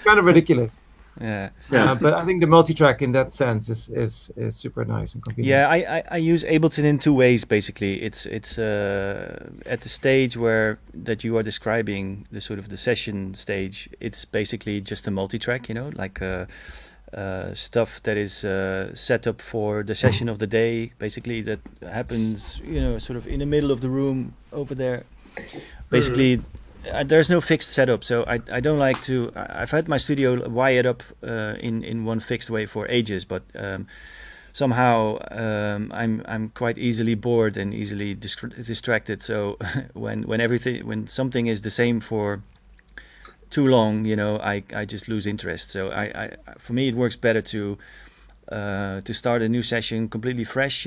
kind of ridiculous. Yeah. But I think the multi-track in that sense is super nice and convenient. Yeah, I use Ableton in 2 ways basically. It's at the stage that you are describing, the sort of the session stage. It's basically just a multi-track, stuff that is set up for the session of the day, basically, that happens, sort of in the middle of the room over there. Basically. There's no fixed setup, so I don't like to. I've had my studio wired up in one fixed way for ages, but somehow I'm quite easily bored and easily distracted. So when something is the same for too long, I just lose interest. So for me it works better to start a new session completely fresh.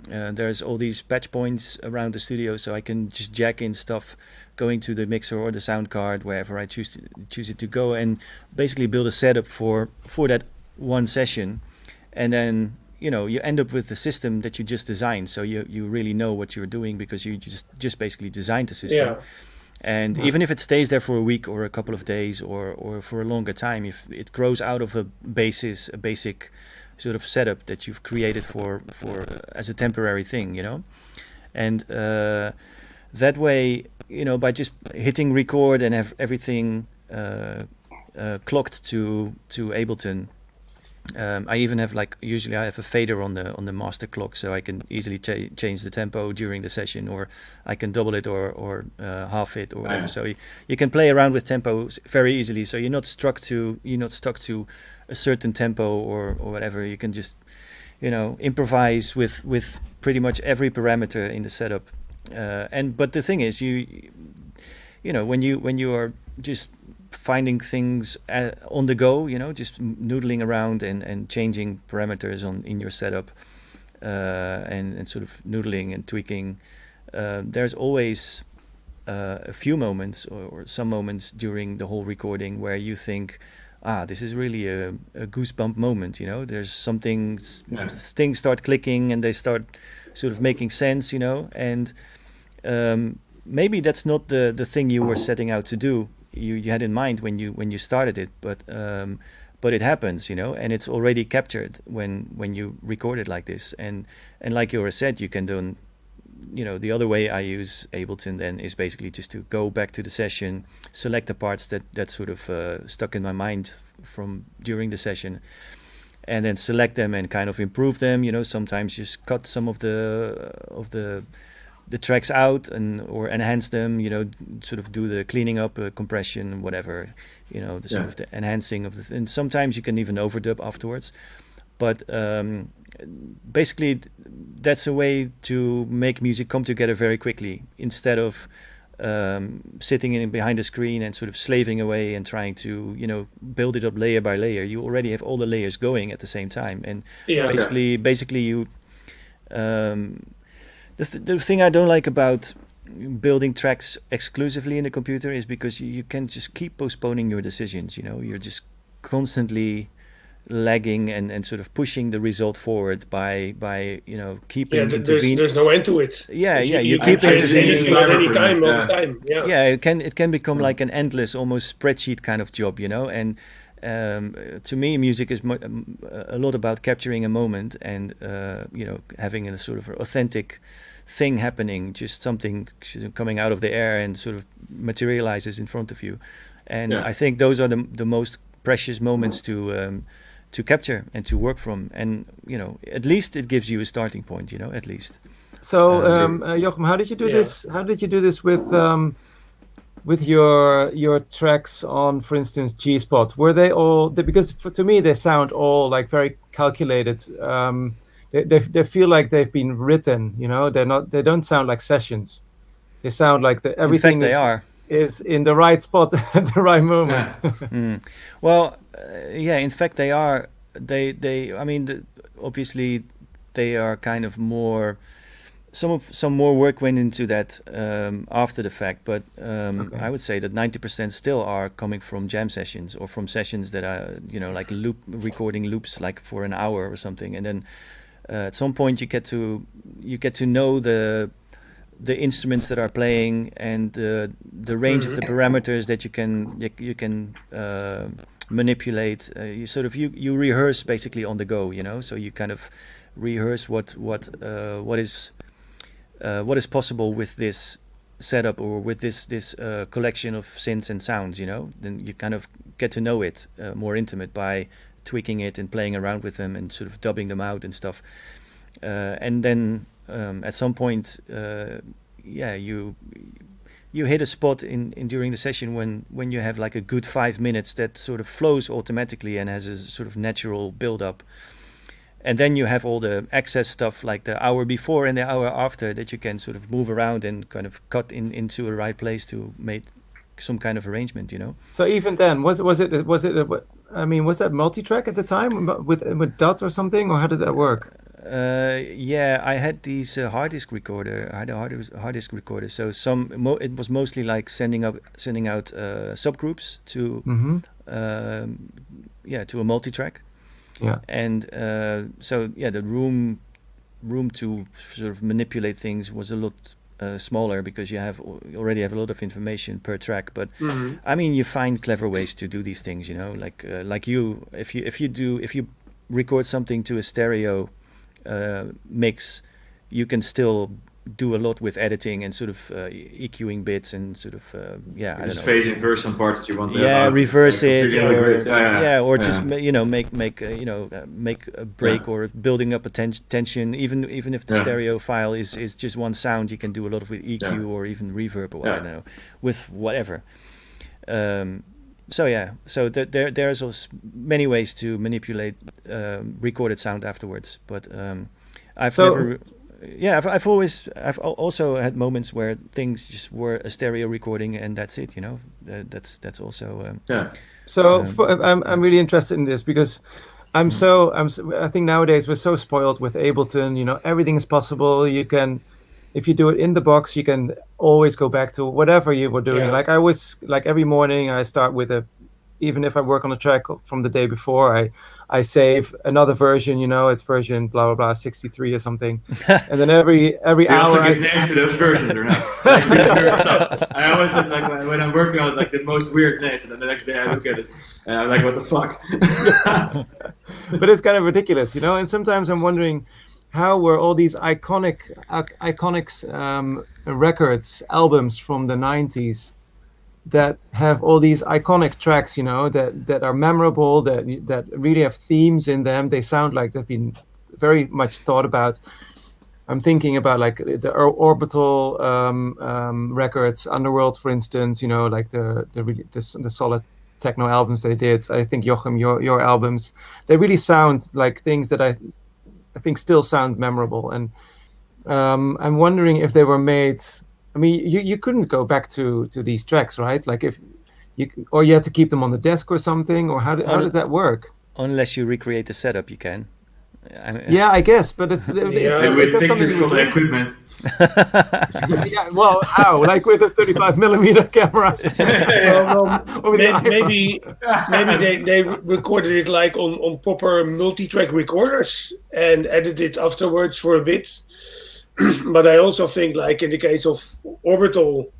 There's all these patch points around the studio, so I can just jack in stuff going to the mixer or the sound card, wherever I choose it to go, and basically build a setup for that one session. And then you end up with the system that you just designed, so you really know what you're doing, because you just basically designed the system. Yeah. And even if it stays there for a week or a couple of days or for a longer time, if it grows out of a basic sort of setup that you've created for as a temporary thing, and that way, by just hitting record and have everything clocked to Ableton. I even have usually I have a fader on the master clock, so I can easily change the tempo during the session, or I can double it or half it or whatever. So you can play around with tempos very easily. So you're not stuck to a certain tempo or whatever. You can just improvise with pretty much every parameter in the setup. But the thing is, when you are just finding things on the go, just noodling around and changing parameters in your setup, and sort of noodling and tweaking, there's always a few moments or some moments during the whole recording where you think, this is really a goosebump moment. There's something, things start clicking and they start sort of making sense, and maybe that's not the thing you were setting out to do. You had in mind when you started it, but it happens, and it's already captured when you record it like this. And like Joris said, you can do, the other way I use Ableton then is basically just to go back to the session, select the parts that sort of stuck in my mind from during the session, and then select them and kind of improve them. Sometimes just cut some of the tracks out or enhance them, sort of do the cleaning up, compression, whatever, sort of the enhancing of and sometimes you can even overdub afterwards. But basically that's a way to make music come together very quickly, instead of sitting behind the screen and sort of slaving away and trying to build it up layer by layer. You already have all the layers going at the same time, and basically you the thing I don't like about building tracks exclusively in the computer is because you can just keep postponing your decisions. You're just constantly lagging and sort of pushing the result forward by keeping intervening. There's no end to it. You keep intervening at any time, all the time. It can become like an endless, almost spreadsheet kind of job, and to me, music is a lot about capturing a moment and having a sort of authentic thing happening, just something coming out of the air and sort of materializes in front of you. And I think those are the most precious moments to capture and to work from. And at least it gives you a starting point. At least. So Jochem, how did you do this? How did you do this with your tracks on, for instance, G-Spot? Were they all? Because to me, they sound all like very calculated. They feel like they've been written. They're not. They don't sound like sessions. They sound like everything. In fact, is in the right spot at the right moment. Well, in fact they are. They I mean, obviously they are kind of more. Some more work went into that after the fact, but I would say that 90% still are coming from jam sessions or from sessions that are like recording loops like for an hour or something, and then at some point you get to know the instruments that are playing and the range of the parameters that you can manipulate. You rehearse basically on the go, so you kind of rehearse what is possible with this setup or with this collection of synths and sounds. Then you kind of get to know it more intimate by tweaking it and playing around with them and sort of dubbing them out and stuff. And then at some point, you hit a spot in during the session when you have like a good 5 minutes that sort of flows automatically and has a sort of natural build up. And then you have all the excess stuff like the hour before and the hour after that you can sort of move around and kind of cut into a right place to make some kind of arrangement, So even then, was that multi-track at the time with dots or something, or how did that work? I had these hard disk recorder. I had a hard disk recorder. So it was mostly like sending out subgroups to to a multi-track. Yeah. And the room to sort of manipulate things was a lot smaller because you already have a lot of information per track. But I mean, you find clever ways to do these things. Like if you record something to a stereo mix, you can still do a lot with editing and sort of EQing bits and sort of I don't know, phase inverse some parts that you want to reverse it or just make a break or building up a tension. Even if the stereo file is just one sound, you can do a lot with EQ or even reverb or I don't know, with whatever. So there's also many ways to manipulate recorded sound afterwards, but I've also had moments where things just were a stereo recording and that's it. That's also I'm really interested in this because I think nowadays we're so spoiled with Ableton. Everything is possible. You can, if you do it in the box, you can always go back to whatever you were doing. Like I always, like every morning I start with even if I work on a track from the day before, I save another version, it's version blah blah blah 63 or something, and then every hour I get names to those versions or not. Like weird stuff. I always have, like when I'm working on like the most weird names, and then the next day I look at it and I'm like, what the fuck? But it's kind of ridiculous, and sometimes I'm wondering, how were all these iconic records, albums from the 90s that have all these iconic tracks, that are memorable, that really have themes in them. They sound like they've been very much thought about. I'm thinking about like the Orbital records, Underworld, for instance, like the solid techno albums they did. I think, Jochem, your albums, they really sound like things that I think still sound memorable. And I'm wondering if they were made. I mean, you couldn't go back to these tracks, right? Like if you had to keep them on the desk or something, or how did that work? Unless you recreate the setup, you can. Yeah, I guess, but it's with pictures from the equipment. Yeah, well, like with a 35mm camera. Maybe they recorded it like on proper multi-track recorders and edited it afterwards for a bit. But I also think, like in the case of Orbital,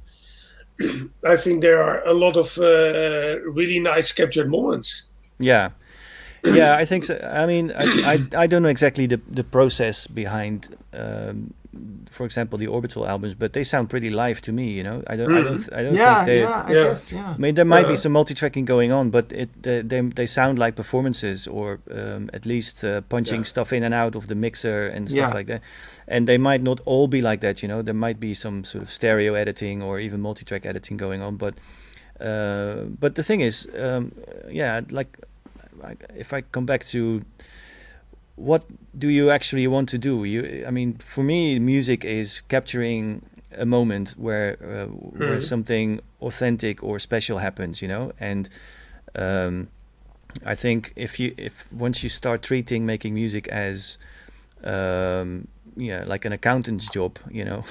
I think there are a lot of really nice captured moments. Yeah, I think so. I mean, I don't know exactly the process behind, for example, the Orbital albums, but they sound pretty live to me. You know, I don't think they. I guess. I mean, there might be some multi-tracking going on, but they sound like performances, or at least punching stuff in and out of the mixer and stuff like that. And they might not all be like that. You know, there might be some sort of stereo editing or even multi-track editing going on. But the thing is, if I come back to what do you actually want to do? I mean, for me, music is capturing a moment where something authentic or special happens, you know. And I think if once you start treating making music as like an accountant's job, you know,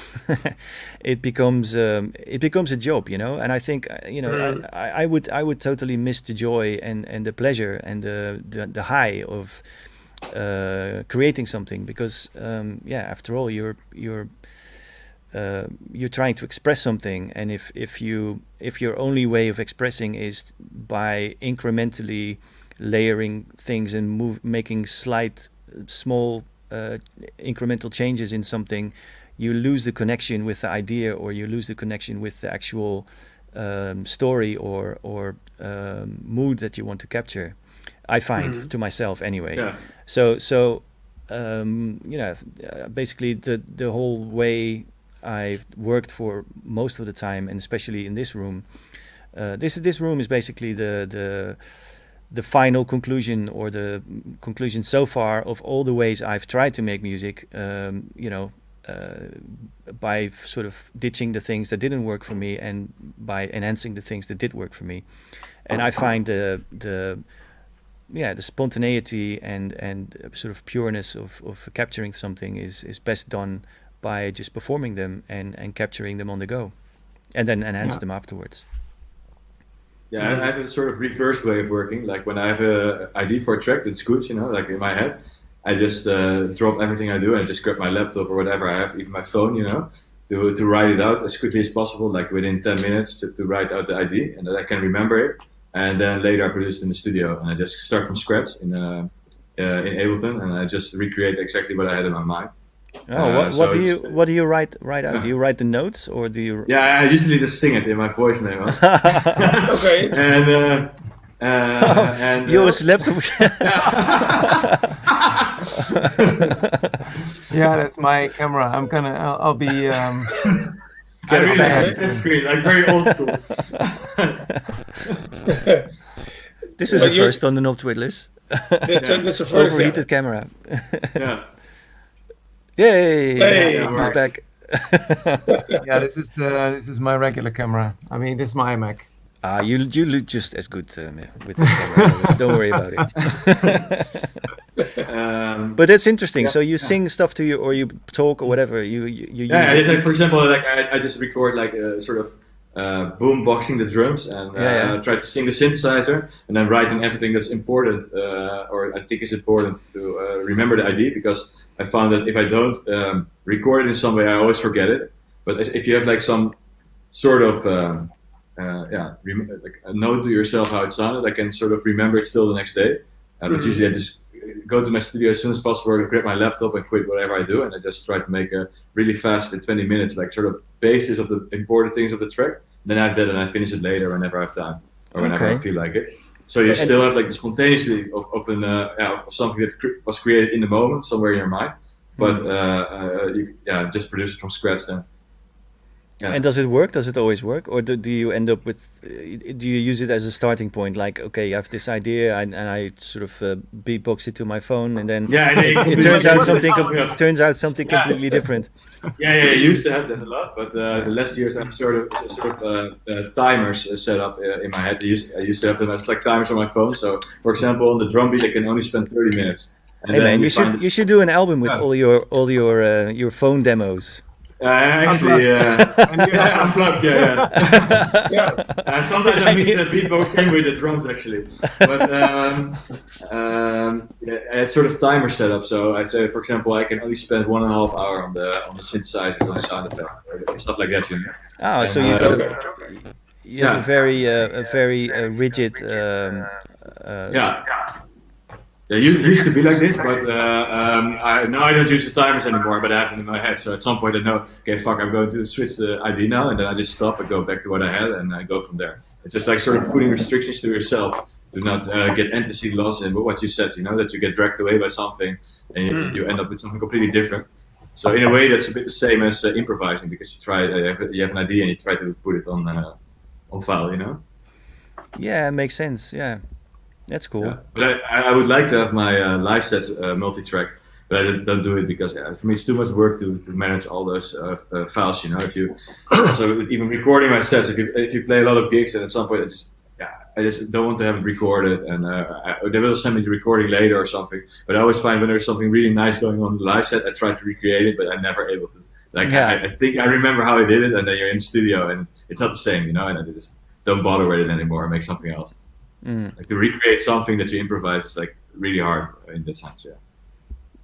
it becomes a job, you know. And I think I would totally miss the joy and the pleasure and the high of creating something, because after all you're trying to express something, and if your only way of expressing is by incrementally layering things and making slight small incremental changes in something, you lose the connection with the idea, or you lose the connection with the actual story or mood that you want to capture. I find to myself anyway. Yeah. So basically the whole way I've worked for most of the time, and especially in this room, this room is basically the final conclusion, or the conclusion so far of all the ways I've tried to make music, by sort of ditching the things that didn't work for me and by enhancing the things that did work for me. And I find the spontaneity and sort of pureness of capturing something is best done by just performing them and capturing them on the go, and then enhance them afterwards. Yeah, I have a sort of reverse way of working. Like when I have an idea for a track that's good, you know, like in my head, I just drop everything I do and just grab my laptop or whatever I have, even my phone, you know, to write it out as quickly as possible, like within 10 minutes to write out the idea, and that I can remember it. And then later I produce it in the studio, and I just start from scratch in Ableton, and I just recreate exactly what I had in my mind. Oh, what do you write out? Do you write the notes, or do you? Yeah, I usually just sing it in my voice memo. Okay. And Joris laptop. Yeah, that's my camera. I'll be. I really like this screen, like very old school. This is a first on the Knob Twiddlers. That's a first. Overheated camera. Yeah. Yay! Hey, he's back. Yeah, this is my regular camera. I mean, this is my iMac. You look just as good with this camera. So don't worry about it. But that's interesting. So you sing stuff to you, or you talk, or whatever. You use like, for example, like I just record like sort of boom boxing the drums, and try to sing the synthesizer, and then writing everything that's important, or I think is important to remember the idea, because I found that if I don't record it in some way, I always forget it. But if you have like some sort of like a note to yourself how it sounded, I can sort of remember it still the next day. But usually I just go to my studio as soon as possible, and grab my laptop and quit whatever I do, and I just try to make a really fast, in 20 minutes, like sort of basis of the important things of the track. Then I have that, and I finish it later whenever I have time, or whenever I feel like it. So you still have like the spontaneity of something that was created in the moment, somewhere in your mind, but you just produce it from scratch then. Yeah. And does it work? Does it always work? Or do you end up with, do you use it as a starting point? Like, okay, I have this idea and I sort of beatbox it to my phone, and then it turns out something completely different. Yeah, I used to have that a lot, but the last years I have sort of timers set up in my head. I used to have them as like timers on my phone. So, for example, on the drum beat, I can only spend 30 minutes. Hey man, you should do an album with all your phone demos. Actually, unplugged. Sometimes I mix the beatbox in with the drums actually, but it's sort of timer setup. So I say, for example, I can only spend 1.5 hours on the synthesizer, on the sound effect, or stuff like that. Oh, so you have a very rigid. It used to be like this, but now I don't use the timers anymore, but I have them in my head. So at some point I know, okay, fuck, I'm going to switch the ID now, and then I just stop and go back to what I had, and I go from there. It's just like sort of putting restrictions to yourself to not get entity lost in what you said, that you get dragged away by something, and you end up with something completely different. So in a way, that's a bit the same as improvising, because you have an idea and you try to put it on file, Yeah, it makes sense, yeah. That's cool. Yeah. But I would like to have my live sets multi-track, but I don't do it because for me it's too much work to manage all those files. If you so even recording my sets, if you play a lot of gigs, and at some point I just don't want to have it recorded, and they will send me the recording later or something. But I always find when there's something really nice going on in the live set, I try to recreate it, but I'm never able to. I think I remember how I did it, and then you're in the studio and it's not the same, and I just don't bother with it anymore and make something else. Like to recreate something that you improvise is like really hard in that sense,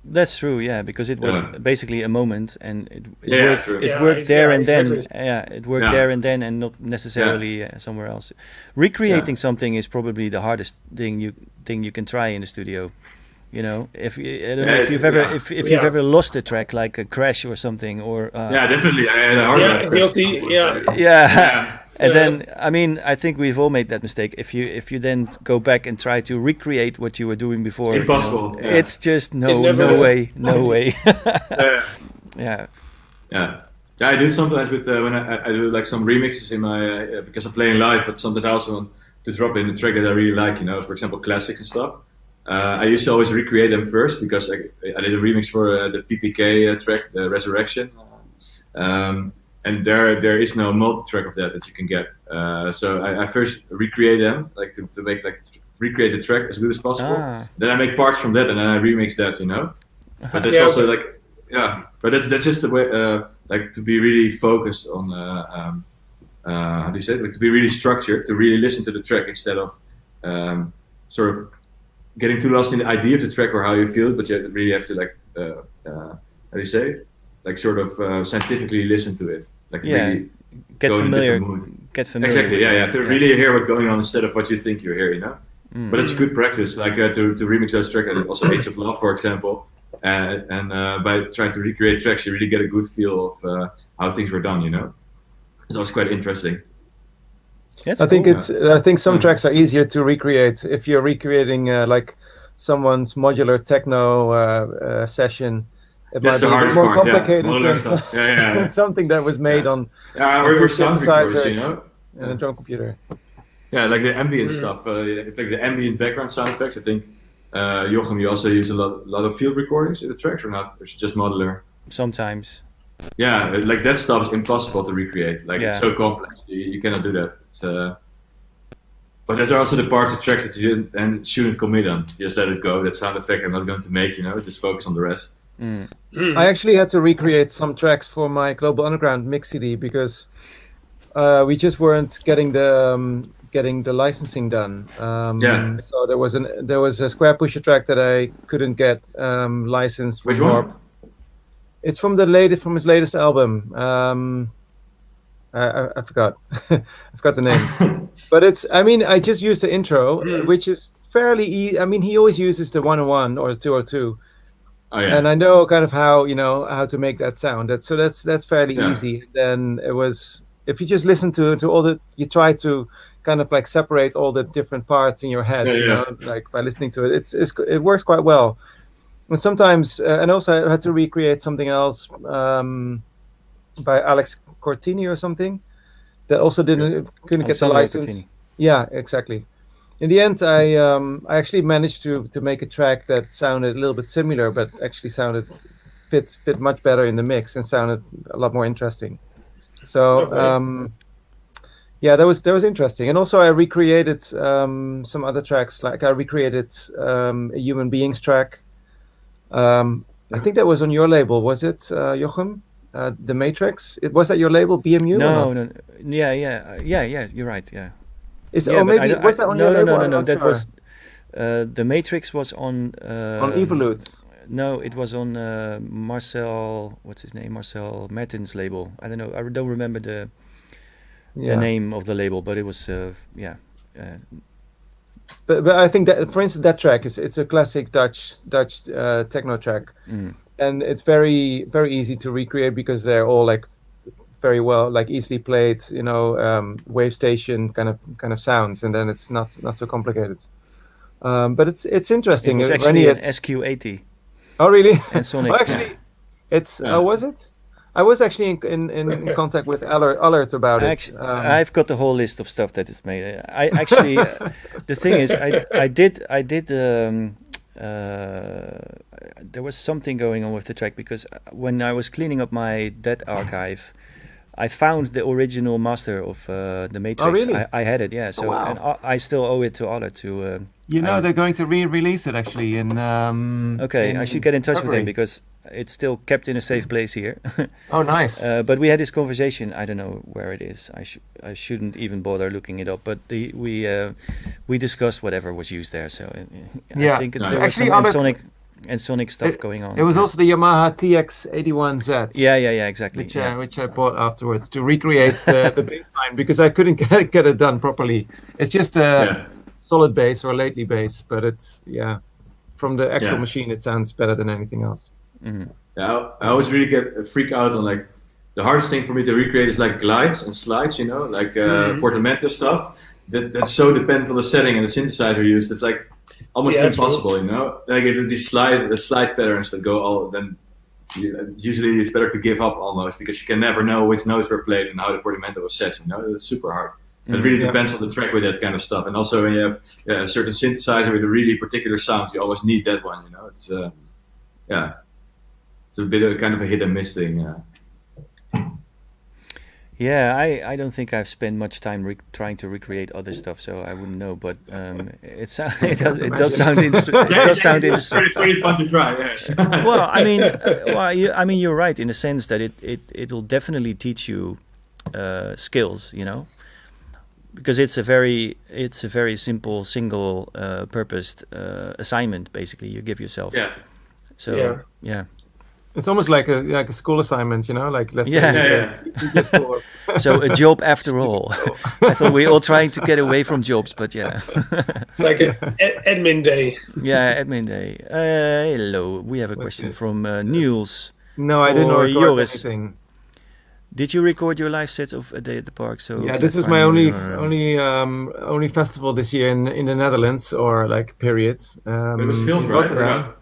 That's true, because it was basically a moment, and it worked. Worked there and then. It worked there and then, and not necessarily somewhere else. Recreating something is probably the hardest thing you can try in the studio. If I don't know if you've ever lost a track, like a crash or something, or definitely. I had a hard guilty. And then, I think we've all made that mistake. If you then go back and try to recreate what you were doing before, impossible. It's just no way. I do sometimes with when I do like some remixes in my because I'm playing live, but sometimes I also want to drop in a track that I really like. For example, classics and stuff. I used to always recreate them first because I did a remix for the PPK track, the Resurrection. And there is no multi-track of that you can get. So I first recreate them, like to make recreate the track as good as possible. Then I make parts from that, and then I remix that, But that's also but that's just the way, like to be really focused on, how do you say it? Like to be really structured, to really listen to the track instead of sort of getting too lost in the idea of the track or how you feel it, but you really have to how do you say it? Like sort of scientifically listen to it, like to really get familiar. Exactly, to really hear what's going on instead of what you think you hear, But it's good practice, like to remix those tracks. And also Age of Love, for example, and by trying to recreate tracks, you really get a good feel of how things were done, It's also quite interesting. I think some tracks are easier to recreate if you're recreating like someone's modular techno session. It might be a bit more complicated than something that was made on or sound recorders, and a drum computer. Yeah, like the ambient stuff, like the ambient background sound effects. I think Jochem, you also use a lot of field recordings in the tracks, or not? It's just modular. Sometimes. Yeah, like that stuff is impossible to recreate. Like it's so complex, you cannot do that. But there are also the parts of tracks that you didn't and shouldn't commit on. You just let it go. That sound effect I'm not going to make. Just focus on the rest. I actually had to recreate some tracks for my Global Underground mix CD because we just weren't getting the licensing done. So there was a Square Pusher track that I couldn't get licensed. Which one? It's from his latest album. I forgot. I forgot the name. But I just used the intro, which is fairly easy. He always uses the 101 or the 202. Oh, yeah. And I know kind of how how to make that sound. That's fairly easy. Then it was, if you just listen to all you try to kind of like separate all the different parts in your head, like by listening to it, it works quite well. And sometimes, and also I had to recreate something else by Alex Cortini or something that also couldn't get the license. Cortini. Yeah, exactly. In the end, I actually managed to make a track that sounded a little bit similar, but actually fit much better in the mix and sounded a lot more interesting. So that was interesting. And also I recreated some other tracks. Like I recreated a Human Beings track I think that was on your label, was it, Jochem? The Matrix. Was that your label, BMU? No, no, yeah. You're right. Yeah. Was that on your label? No. That was the Matrix was on Evolute. No, it was on Marcel. What's his name? Marcel Mertens' label. I don't know. I don't remember the name of the label, but it was But I think that, for instance, that track it's a classic Dutch techno track, and it's very very easy to recreate because they're all like very well easily played, wave station kind of sounds, and then it's not so complicated. But it's interesting. It was actually an SQ80. Oh really? And Sonic. It's was it? I was actually in contact with Allert about it. I've got the whole list of stuff that is made. I actually, the thing is, I did. There was something going on with the track because when I was cleaning up my DAT archive, I found the original master of the Matrix. Oh really? I had it, yeah. So and I still owe it to Allert to. They're going to re-release it actually in. Okay, I should get in touch with him because it's still kept in a safe place here. Oh, nice. But we had this conversation. I don't know where it is. I shouldn't even bother looking it up. But we discussed whatever was used there. So I think there was some Sonic stuff going on. It was also the Yamaha TX81Z. Yeah, exactly. Which I bought afterwards to recreate the bass line because I couldn't get it done properly. It's just solid bass or lately bass, but it's from the actual machine it sounds better than anything else. Mm-hmm. Yeah, I always really freak out on like the hardest thing for me to recreate is like glides and slides, like portamento stuff. That's so dependent on the setting and the synthesizer used. It's like almost impossible, Like these slide patterns that go all then. Usually it's better to give up almost because you can never know which notes were played and how the portamento was set. It's super hard. It really depends on the track with that kind of stuff. And also when you have a certain synthesizer with a really particular sound, you always need that one. It's it's a bit of kind of a hit and miss thing. Yeah, I don't think I've spent much time trying to recreate other stuff, so I wouldn't know. But it does sound interesting. It does sound interesting. It's pretty fun to try. Yeah. Well, I mean, you're right in the sense that it'll definitely teach you skills, because it's a very simple single purposed assignment basically you give yourself. Yeah. So yeah. It's almost like a school assignment, like let's say. So a job after all. I thought we were all trying to get away from jobs, but yeah. Like admin day. Yeah, admin day. Hello, we have a question from Niels. No, I didn't record Joris. Anything. Did you record your live sets of A Day at the Park? So yeah, this was my only festival this year in the Netherlands, or like period. It was filmed, right?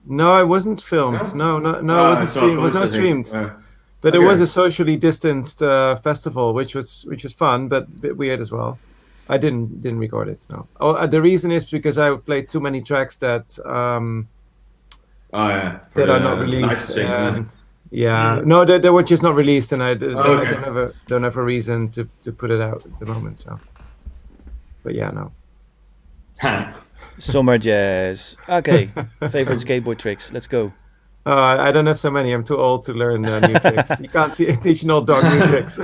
No, it wasn't filmed. No, it wasn't streamed. It was not streamed. But it was a socially distanced festival, which was fun, but a bit weird as well. I didn't record it. No. The reason is because I played too many tracks that that are not released. No, they were just not released, and I don't have a reason to put it out at the moment. So, but yeah, no. Summer jazz. Okay, favorite skateboard tricks. Let's go. I don't have so many. I'm too old to learn new tricks. You can't teach an old dog new tricks.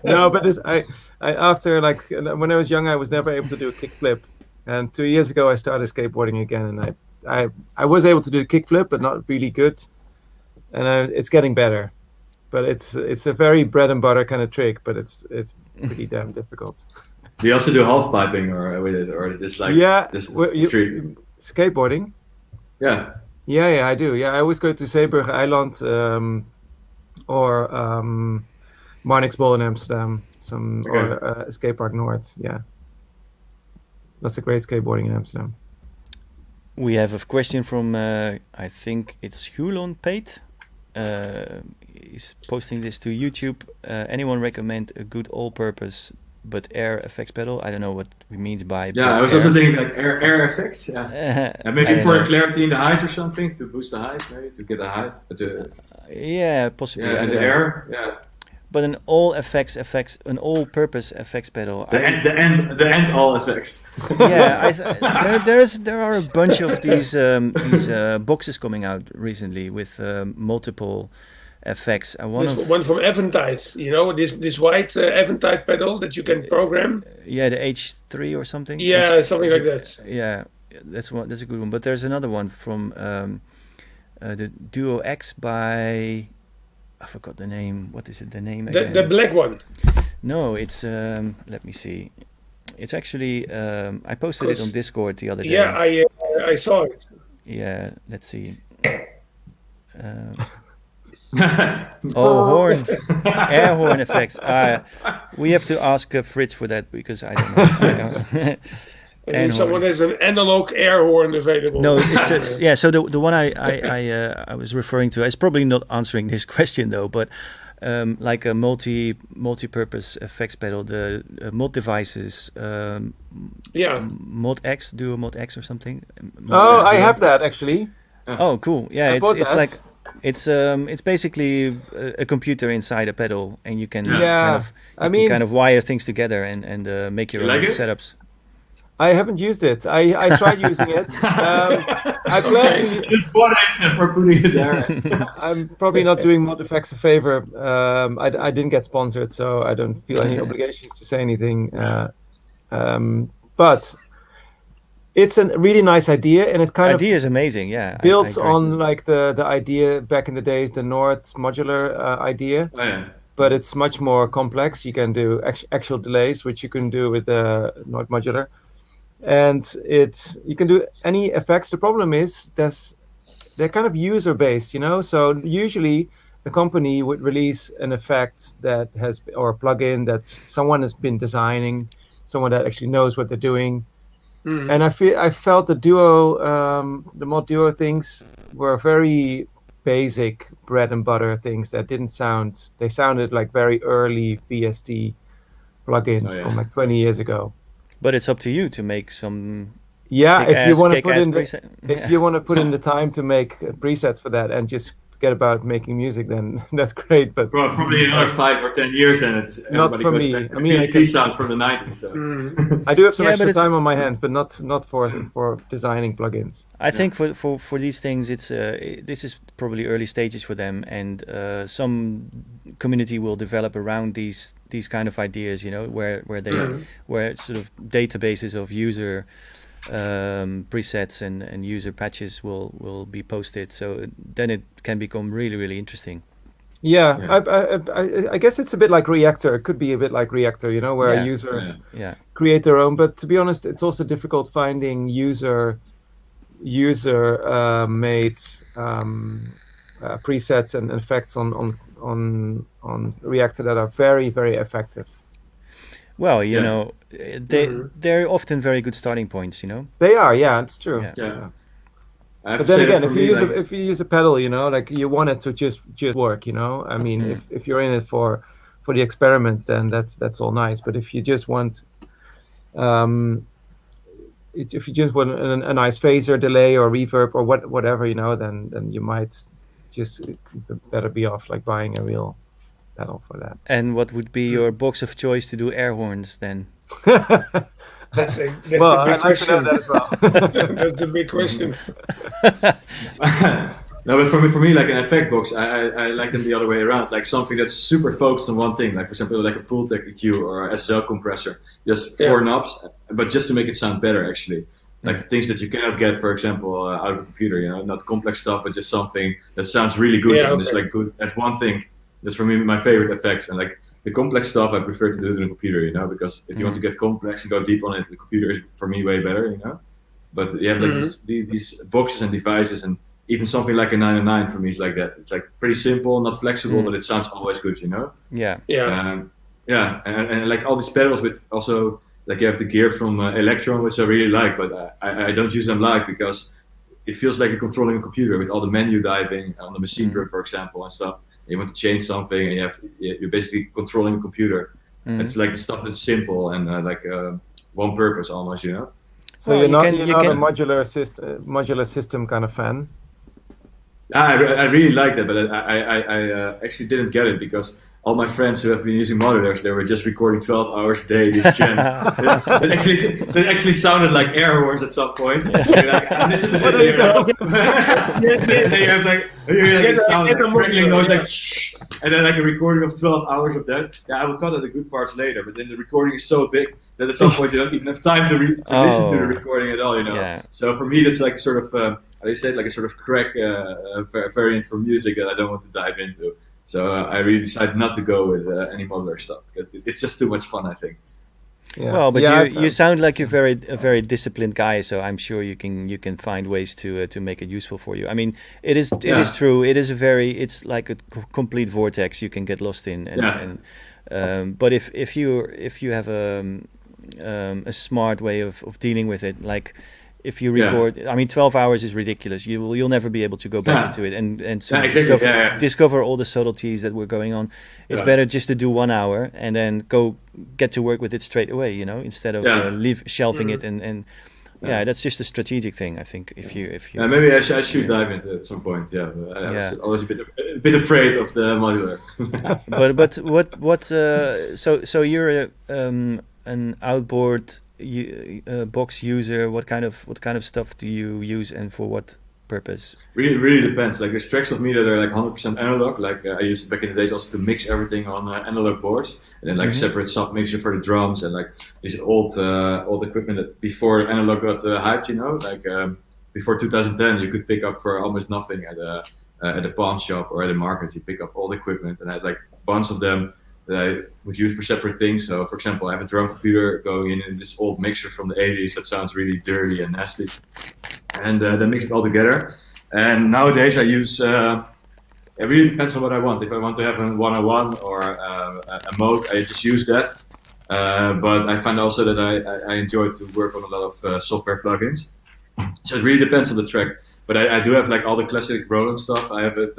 No, but after when I was young, I was never able to do a kickflip, and 2 years ago I started skateboarding again, and I was able to do a kickflip, but not really good, and it's getting better. But it's a very bread and butter kind of trick, but it's pretty damn difficult. Do you also do half piping or with it, or just like street skateboarding? Yeah. Yeah, I do. Yeah, I always go to Zeeburg Eiland or Marnixbol in Amsterdam, or Skatepark Noord. Yeah, that's a great skateboarding in Amsterdam. We have a question from I think it's Hulon Pate. He's posting this to YouTube. Anyone recommend a good all-purpose but air effects pedal? I don't know what he means by. Yeah, I was also thinking like air effects. Yeah, and maybe for clarity in the highs or something to boost the highs, maybe to get a high. Yeah, possibly. Yeah, and the air. Yeah. but an an all-purpose effects pedal. The end all effects. Yeah, there are a bunch of these boxes coming out recently with multiple effects. One from Eventide, this white Eventide pedal that you can program. Yeah, the H3 or something. Yeah, something like that. Yeah, that's a good one. But there's another one from the Duo X by. I forgot the name. What is it? The name again? The black one. No, it's let me see. It's actually I posted it on Discord the other day. Yeah, I saw it. Yeah, let's see. Horn, air horn effects. We have to ask Fritz for that because I don't know. And someone has an analog air horn available. No, it's So the one I was referring to is probably not answering this question though, but like a multi-purpose effects pedal, the Mod Devices, Mod X, Duo Mod X or something. I have that actually. Oh, cool! Yeah, it's like it's basically a computer inside a pedal, and you can kind of wire things together and make your own setups. I haven't used it. I tried using it. I plan to just bought it for putting it there. I'm probably not doing Mod Effects a favor. I didn't get sponsored, so I don't feel any obligations to say anything. But it's a really nice idea, and it's idea is amazing. Yeah, builds on like the idea back in the days, the Nord's modular idea. Oh, yeah. But it's much more complex. You can do actual delays, which you can do with the Nord modular. And you can do any effects. The problem is they're kind of user based, So usually the company would release an effect or a plugin that someone has been designing, someone that actually knows what they're doing. Mm-hmm. And I felt the the Mod Duo things were very basic bread and butter things that didn't sound. They sounded like very early VST plugins from like 20 years ago. But it's up to you to make some. Yeah, if you want to put in the time to make presets for that and just forget about making music, then that's great. But probably another 5 or 10 years, and it's not for me. I mean, I sound from the 90s. So. I do have some extra time on my hands, but not for designing plugins. I think for these things, it's this is probably early stages for them, and some community will develop around these kind of ideas, where sort of databases of user presets and user patches will be posted, so then it can become really, really interesting. I guess it's a bit like Reactor. It could be a bit like Reactor, where users create their own. But to be honest, it's also difficult finding user made presets and effects on Reactor that are very, very effective. Well, they're often very good starting points, They are, it's true. Yeah. But then again, if you use a pedal, like you want it to just work, I mean, if you're in it for the experiments, then that's all nice. But if you just want a nice phaser delay or reverb or whatever, then you might just better be off like buying a real pedal for that. And what would be your box of choice to do air horns then? That's a big question. That as well. That's a big question. No, but for me, like an effect box, I like them the other way around. Like something that's super focused on one thing. Like for example, like a Pultec EQ or SSL compressor. Just 4 knobs, but just to make it sound better, actually. Like things that you cannot get, for example, out of a computer. Not complex stuff, but just something that sounds really good and it's like good at one thing. That's for me my favorite effects. And like the complex stuff, I prefer to do it in a computer, because if you want to get complex and go deep on it, the computer is for me way better, But you have like these boxes and devices, and even something like a 909 for me is like that. It's like pretty simple, not flexible, but it sounds always good, And like all these pedals with also like you have the gear from Electron, which I really like, but I don't use them live because it feels like you're controlling a computer with all the menu diving on the machine drum, for example, and stuff. You want to change something, and you're basically controlling a computer. It's like the stuff that's simple and like one purpose almost, So you're not a modular system kind of fan? I really like that, but I actually didn't get it because all my friends who have been using Modulars, they were just recording 12 hours a day, these jams. that actually sounded like air horns at some point. Listen to this, you have like this sound, crackling noise, like shh, and then like a recording of 12 hours of that. Yeah, I will cut out the good parts later, but then the recording is so big that at some point you don't even have time to listen to the recording at all, you know. Yeah. So for me, that's like sort of, how do you say it, like a sort of crack variant for music that I don't want to dive into. So I really decided not to go with any modular stuff. It's just too much fun, I think. Yeah. Well, but you sound like you're a very disciplined guy, so I'm sure you can find ways to make it useful for you. I mean, it is true. It's like a complete vortex you can get lost in. But if you have a smart way of dealing with it, like if you record, I mean, 12 hours is ridiculous. You'll never be able to go back into it and so discover all the subtleties that were going on. It's better just to do 1 hour and then go get to work with it straight away, you know, instead of shelving it and that's just a strategic thing, I think. If you maybe I should dive into it at some point. I was always a bit afraid of the modular. but what so you're an outboard box user. What kind of stuff do you use and for what purpose? Really depends. Like there's tracks of me that are like 100% analog. Like I used back in the days also to mix everything on analog boards, and then like separate sub mixer for the drums and like this old equipment that before analog got hyped. You know, like before 2010, you could pick up for almost nothing at a pawn shop or at a market. You pick up all the equipment, and I had like a bunch of them that I would use for separate things. So, for example, I have a drum computer going in this old mixer from the 80s that sounds really dirty and nasty, and then mix it all together. And nowadays I use, it really depends on what I want. If I want to have a 101 or a mode, I just use that. But I find also that I enjoy to work on a lot of software plugins. So it really depends on the track. But I do have like all the classic Roland stuff. I have it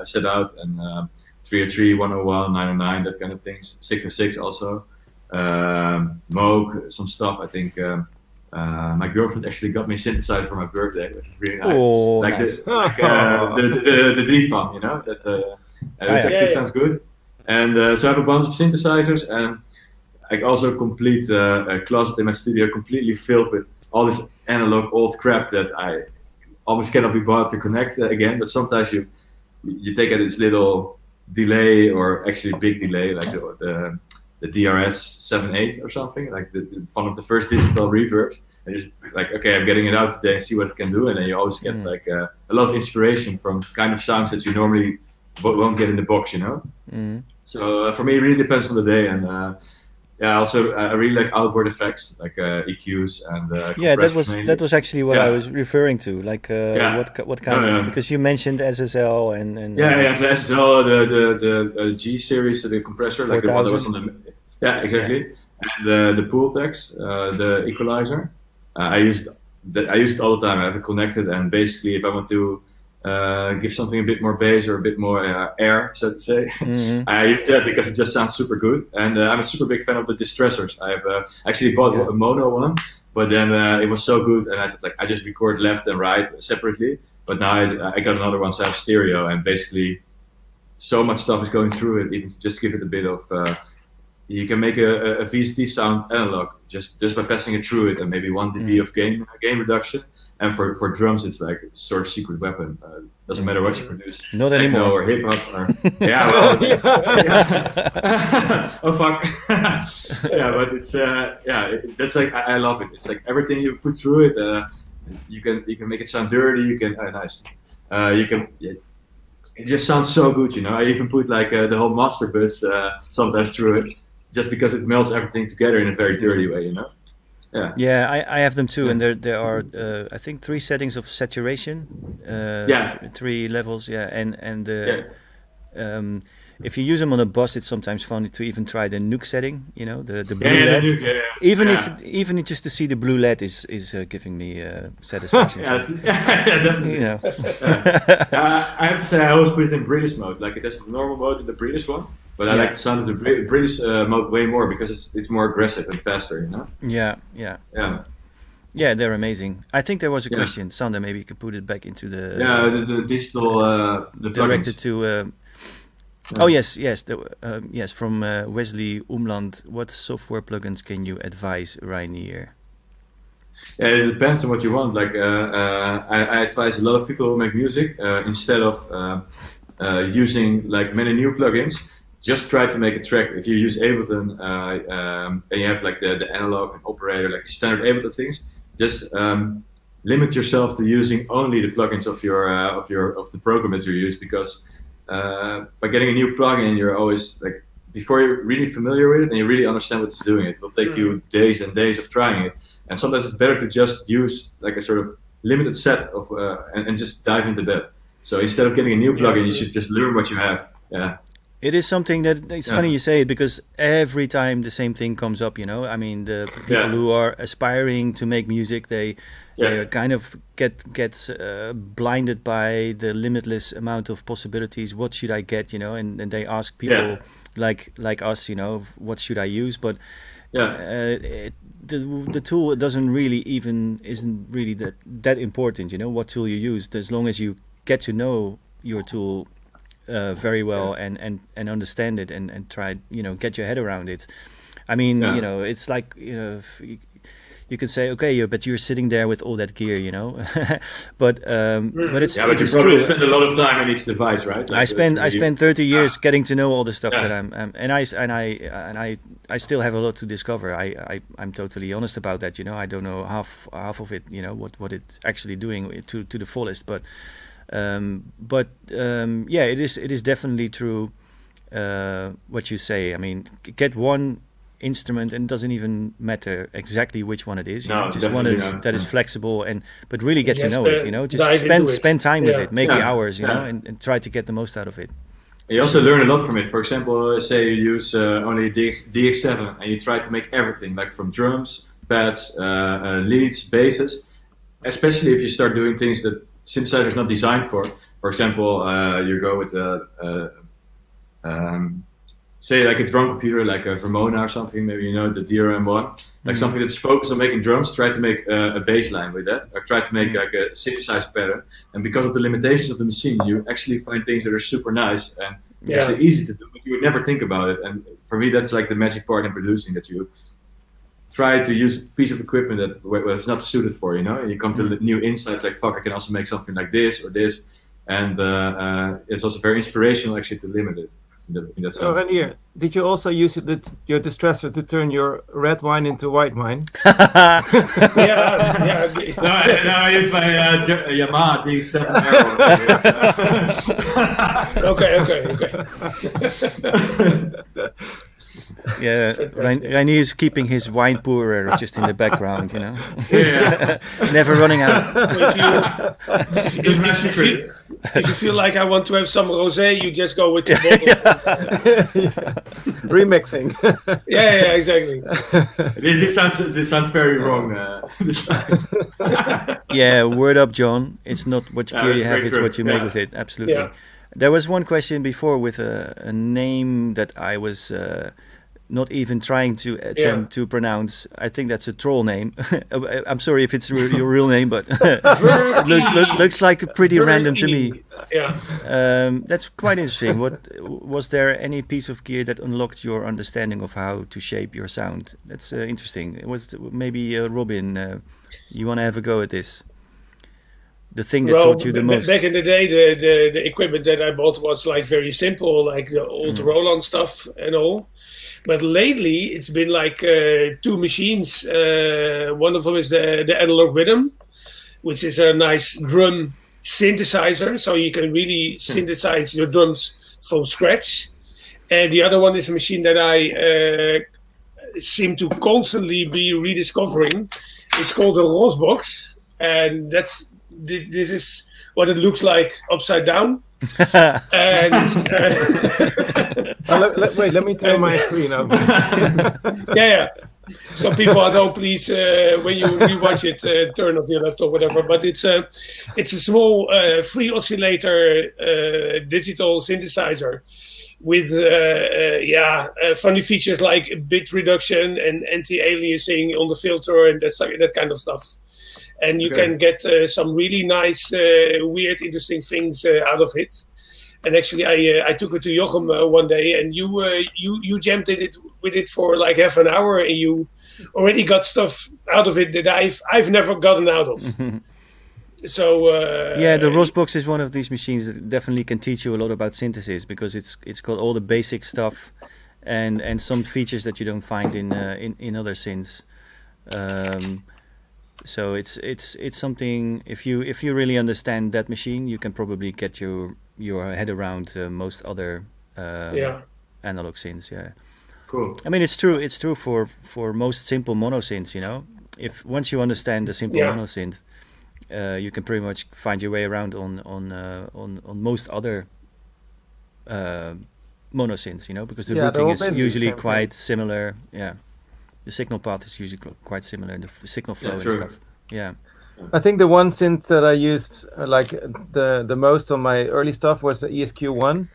set out, and 303, 101, 909, that kind of things. 606 also. Moog, some stuff. I think my girlfriend actually got me a synthesizer for my birthday, which is really nice. Oh, like nice. The D-Fun, you know, that actually sounds good. And so I have a bunch of synthesizers, and I also complete a closet in my studio completely filled with all this analog old crap that I almost cannot be bothered to connect again. But sometimes you take this little delay, or actually big delay, like the DRS 7.8 or something, like one of the first digital reverbs, and just like, okay, I'm getting it out today and see what it can do, and then you always get like a lot of inspiration from kind of sounds that you normally won't get in the box, you know. So for me, it really depends on the day, and also I really like outboard effects, like EQs and that was actually what I was referring to, like what kind of, because you mentioned SSL and the SSL, the G series, the compressor, like the one that was on the exactly, and the Pooltex, the equalizer. I used it all the time. I have it connected, and basically if I want to give something a bit more bass or a bit more air, so to say. I use that because it just sounds super good, and I'm a super big fan of the distressors. I have actually bought a mono one, but then it was so good, and I just record left and right separately. But now I got another one, so I have stereo, and basically so much stuff is going through it. Even just give it a bit of. You can make a VST sound analog just by passing it through it, and maybe 1 dB of gain reduction. And for drums, it's like a sort of secret weapon. Doesn't matter what you produce. Not anymore. Or hip hop. Or, oh fuck. But it's that's like I love it. It's like everything you put through it. You can make it sound dirty. You can nice. You can. It just sounds so good, you know. I even put like the whole master bus sometimes through it, just because it melts everything together in a very dirty way, you know. I have them too, and there are I think 3 settings of saturation, 3 levels, and if you use them on a bus, it's sometimes fun to even try the nuke setting, you know, the blue LED. Even just to see the blue LED is giving me satisfaction. You know. I have to say I always put it in British mode, like it has the normal mode and the British one. But I like the sound of the British mode way more because it's more aggressive and faster, you know? Yeah, they're amazing. I think there was a question. Sander, maybe you can put it back into the... the digital... the directed to... Oh yes. Yes. From Wesley Umland. What software plugins can you advise Reinier? Yeah, it depends on what you want. Like I advise a lot of people who make music instead of using like many new plugins, just try to make a track. If you use Ableton and you have like the analog and operator, like the standard Ableton things, just limit yourself to using only the plugins of the program that you use, because by getting a new plugin, you're always like, before you're really familiar with it and you really understand what it's doing, it will take you days and days of trying it. And sometimes it's better to just use like a sort of limited set of and just dive into that. So instead of getting a new plugin, you should just learn what you have. Yeah. It is something that it's funny you say it, because every time the same thing comes up, you know. I mean, the people who are aspiring to make music, they kind of get blinded by the limitless amount of possibilities. What should I get, you know? And they ask people like us, you know, what should I use? But the tool isn't really that important, you know, what tool you use, as long as you get to know your tool very well and understand it and try, you know, get your head around it. I mean, you know, it's like, you know, you could say, okay, but you're sitting there with all that gear, you know, but it's but you probably spend a lot of time on each device, right? Like I spent 30 years getting to know all the stuff that and I still have a lot to discover. I'm totally honest about that, you know. I don't know half of it, you know, what it's actually doing to the fullest, but it is definitely true what you say. I mean, get one instrument, and it doesn't even matter exactly which one it is. You know, just one that is flexible, but really get to know it. You know, just spend time with it, make the hours, you know, and try to get the most out of it. You also learn a lot from it. For example, say you use only DX7 and you try to make everything, like from drums, pads, leads, basses. Especially if you start doing things that synthesizer is not designed for. For example, you go with say like a drum computer, like a Vermona or something. Maybe you know the DRM1, like something that's focused on making drums. Try to make a bass line with that, or try to make like a synthesizer pattern. And because of the limitations of the machine, you actually find things that are super nice and actually easy to do, but you would never think about it. And for me, that's like the magic part in producing, that you try to use a piece of equipment that it's not suited for, you know, and you come to new insights like, fuck, I can also make something like this or this. And it's also very inspirational actually to limit it in that sense. So Reinier, did you also use your distressor to turn your red wine into white wine? No, I use my Yamaha DX7 Okay. Yeah, Reinier is keeping his wine pourer just in the background, you know. Never running out. If you feel like I want to have some rosé, you just go with the bottle. Remixing. Yeah, exactly. This sounds very wrong. Yeah, word up, John. It's not what gear you have; it's what you make with it. Absolutely. Yeah. There was one question before with a name that I was not even trying to attempt to pronounce. I think that's a troll name. I'm sorry if it's your real name, but it looks like pretty random to me. Yeah. That's quite interesting. Was there any piece of gear that unlocked your understanding of how to shape your sound? That's interesting. It was maybe Robin. You want to have a go at this? The thing that taught you the most. Back in the day, the equipment that I bought was like very simple, like the old Roland stuff and all. But lately, it's been like two machines. One of them is the analog rhythm, which is a nice drum synthesizer, so you can really synthesize your drums from scratch. And the other one is a machine that I seem to constantly be rediscovering. It's called a Rosbox, and this is what it looks like upside down. And let me turn my screen up. Yeah. Some people at home, please, when you rewatch it, turn off your laptop, whatever. But it's a small free oscillator digital synthesizer with funny features like bit reduction and anti-aliasing on the filter and that kind of stuff. And you can get some really nice, weird, interesting things out of it. And actually, I took it to Jochem one day, and you jammed with it for like half an hour, and you already got stuff out of it that I've never gotten out of. So the Rosbox is one of these machines that definitely can teach you a lot about synthesis, because it's got all the basic stuff and some features that you don't find in other synths. So it's something, if you really understand that machine, you can probably get your head around most other analog synths. Yeah, cool. I mean, it's true for most simple mono synths. If once you understand the simple mono synth, you can pretty much find your way around on most other mono synths. Because the routing is usually quite similar. Yeah. The signal path is usually quite similar, the signal flow and stuff. Yeah. I think the one synth that I used like the most on my early stuff was the ESQ1.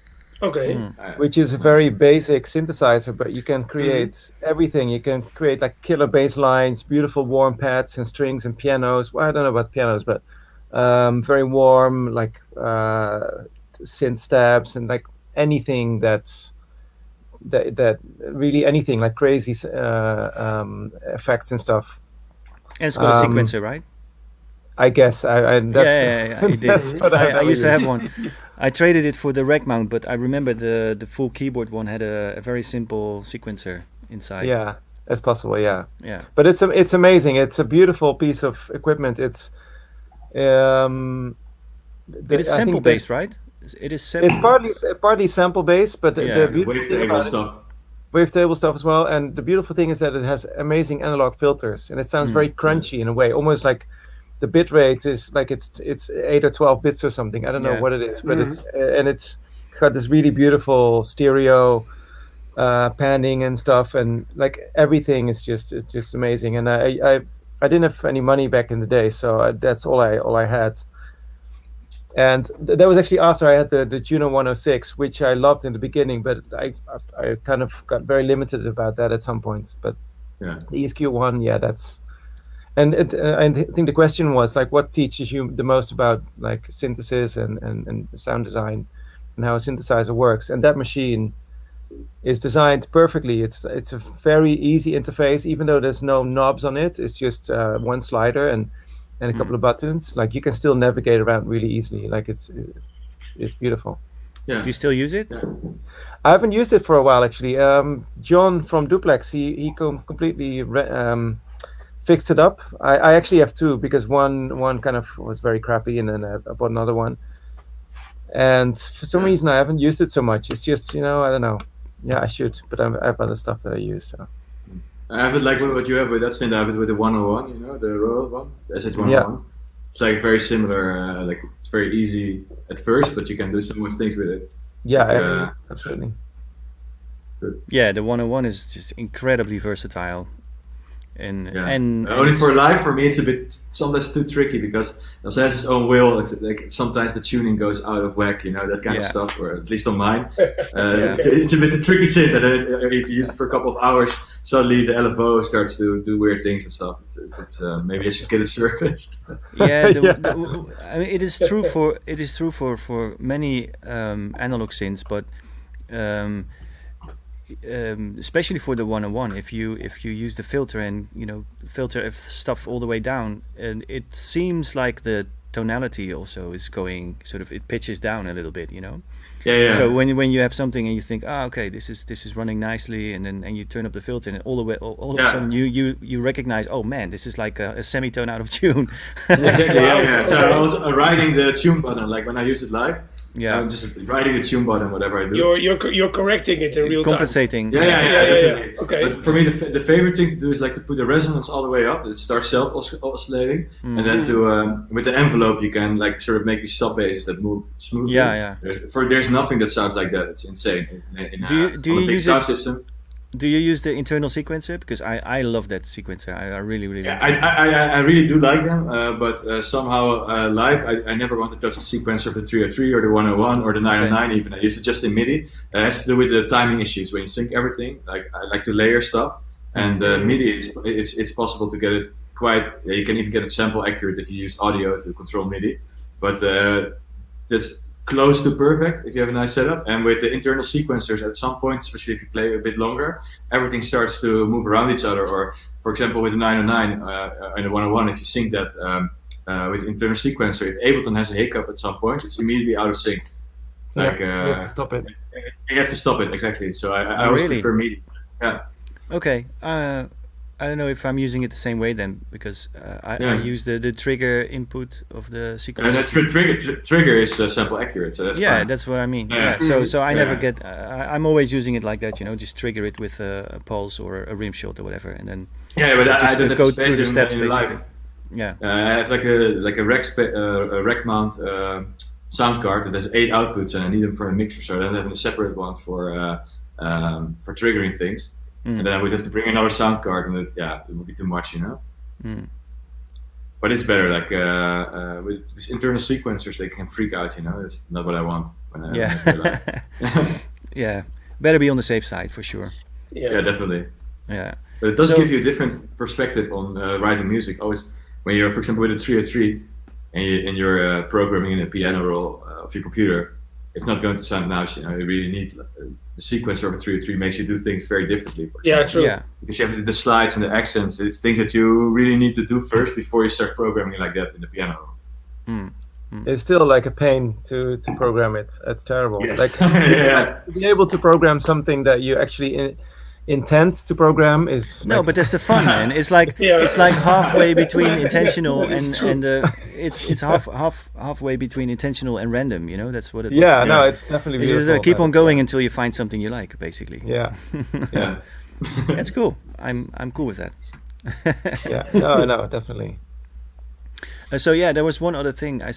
Okay. Which is a very basic synthesizer, but you can create everything. You can create like killer bass lines, beautiful warm pads and strings and pianos. Well, I don't know about pianos, but very warm, like synth stabs and like anything that really anything, like crazy effects and stuff. And it's got a sequencer, right? I guess. That's what I used to have one. I traded it for the rack mount, but I remember the full keyboard one had a very simple sequencer inside. Yeah, it's possible. Yeah. Yeah. But it's amazing. It's a beautiful piece of equipment. It's it is sample based, right? It is. It's partly sample based, but the wavetable stuff. Wavetable stuff as well. And the beautiful thing is that it has amazing analog filters, and it sounds very crunchy in a way, almost like the bit rate is like it's 8 or 12 bits or something. I don't know what it is, but it's got this really beautiful stereo panning and stuff, and like everything is just amazing. And I didn't have any money back in the day, so that's all I had. And that was actually after I had the Juno 106, which I loved in the beginning, but I kind of got very limited about that at some points. But the ESQ1, that's. And I think the question was like, what teaches you the most about like synthesis and sound design and how a synthesizer works? And that machine is designed perfectly. It's a very easy interface, even though there's no knobs on it. It's just one slider and a couple of buttons. Like you can still navigate around really easily. Like it's beautiful. Yeah. Do you still use it? Yeah. I haven't used it for a while actually. John from Duplex, he completely fixed it up. I actually have two, because one kind of was very crappy, and then I bought another one. And for some reason I haven't used it so much. It's just, I don't know. Yeah, I should, but I have other stuff that I use. So. I have it like what you have with that synth. I have it with the 101, the Royal one, the SH101. Yeah. It's like very similar. Like it's very easy at first, but you can do so much things with it. Yeah, absolutely. Good. Yeah, the 101 is just incredibly versatile. And only for live, for me it's a bit sometimes too tricky, because it also has its own will. Like sometimes the tuning goes out of whack, that kind of stuff, or at least on mine. It's a bit a tricky synth, and if you use it for a couple of hours, suddenly the LFO starts to do weird things and stuff. It's maybe I should get it serviced. I mean, it is true for many analog synths, but especially for the 101, if you use the filter and filter stuff all the way down, and it seems like the tonality also is going it pitches down a little bit, So when you have something and you think, okay, this is running nicely, and you turn up the filter, and all of a sudden you recognize, oh man, this is like a semitone out of tune. Exactly. So I was riding the tune button, like when I use it live. Yeah, I'm just writing the tune button, whatever I do. You're correcting it in real time. Compensating. Yeah. Okay. But for me, the favorite thing to do is like to put the resonance all the way up. It starts self-oscillating, and then with the envelope you can like sort of make these sub basses that move smoothly. Yeah. There's nothing that sounds like that. It's insane. Do you use sound system. Do you use the internal sequencer? Because I love that sequencer. I really like it. I really do like them, but somehow live I never want to touch the sequencer of the 303 or the 101 or the 909 even. I use it just in MIDI. It has to do with the timing issues. When you sync everything, like I like to layer stuff, and MIDI it's possible to get it quite. You can even get it sample accurate if you use audio to control MIDI. But close to perfect if you have a nice setup. And with the internal sequencers, at some point, especially if you play a bit longer, everything starts to move around each other. Or, for example, with the 909 and the 101, if you sync that with the internal sequencer, if Ableton has a hiccup at some point, it's immediately out of sync. Like you have to stop it. You have to stop it, exactly. So I always prefer MIDI. Yeah. Okay. I don't know if I'm using it the same way then, because I use the trigger input of the sequencer. And that's for trigger is sample accurate, so that's fine. That's what I mean. Yeah. So I never get. I'm always using it like that, just trigger it with a pulse or a rim shot or whatever, and then but just I don't go have through the steps in basically. live. Yeah. I have like a rack mount sound card that has 8 outputs, and I need them for a mixer, so I don't have a separate one for triggering things. And then I would have to bring another sound card, and it would be too much, But it's better, like with these internal sequencers, they can freak out, It's not what I want. Yeah, better be on the safe side for sure. Yeah, definitely. Yeah, but it does give you a different perspective on writing music. Always, when you're, for example, with a 303, and you're programming in a piano roll of your computer, it's not going to sound nice, You really need the sequencer of a 303 makes you do things very differently. Yeah, true. Yeah. Because you have the slides and the accents. It's things that you really need to do first before you start programming like that in the piano roll. It's still like a pain to program it. That's terrible. Yes. Like to be able to program something that you actually intend to program is no, but that's the fun, man. It's like it's like halfway between intentional and it's halfway between intentional and random. That's what it. It's definitely it's beautiful. Just, keep on going until you find something you like, basically. Yeah. That's cool. I'm cool with that. No, definitely. So there was one other thing. I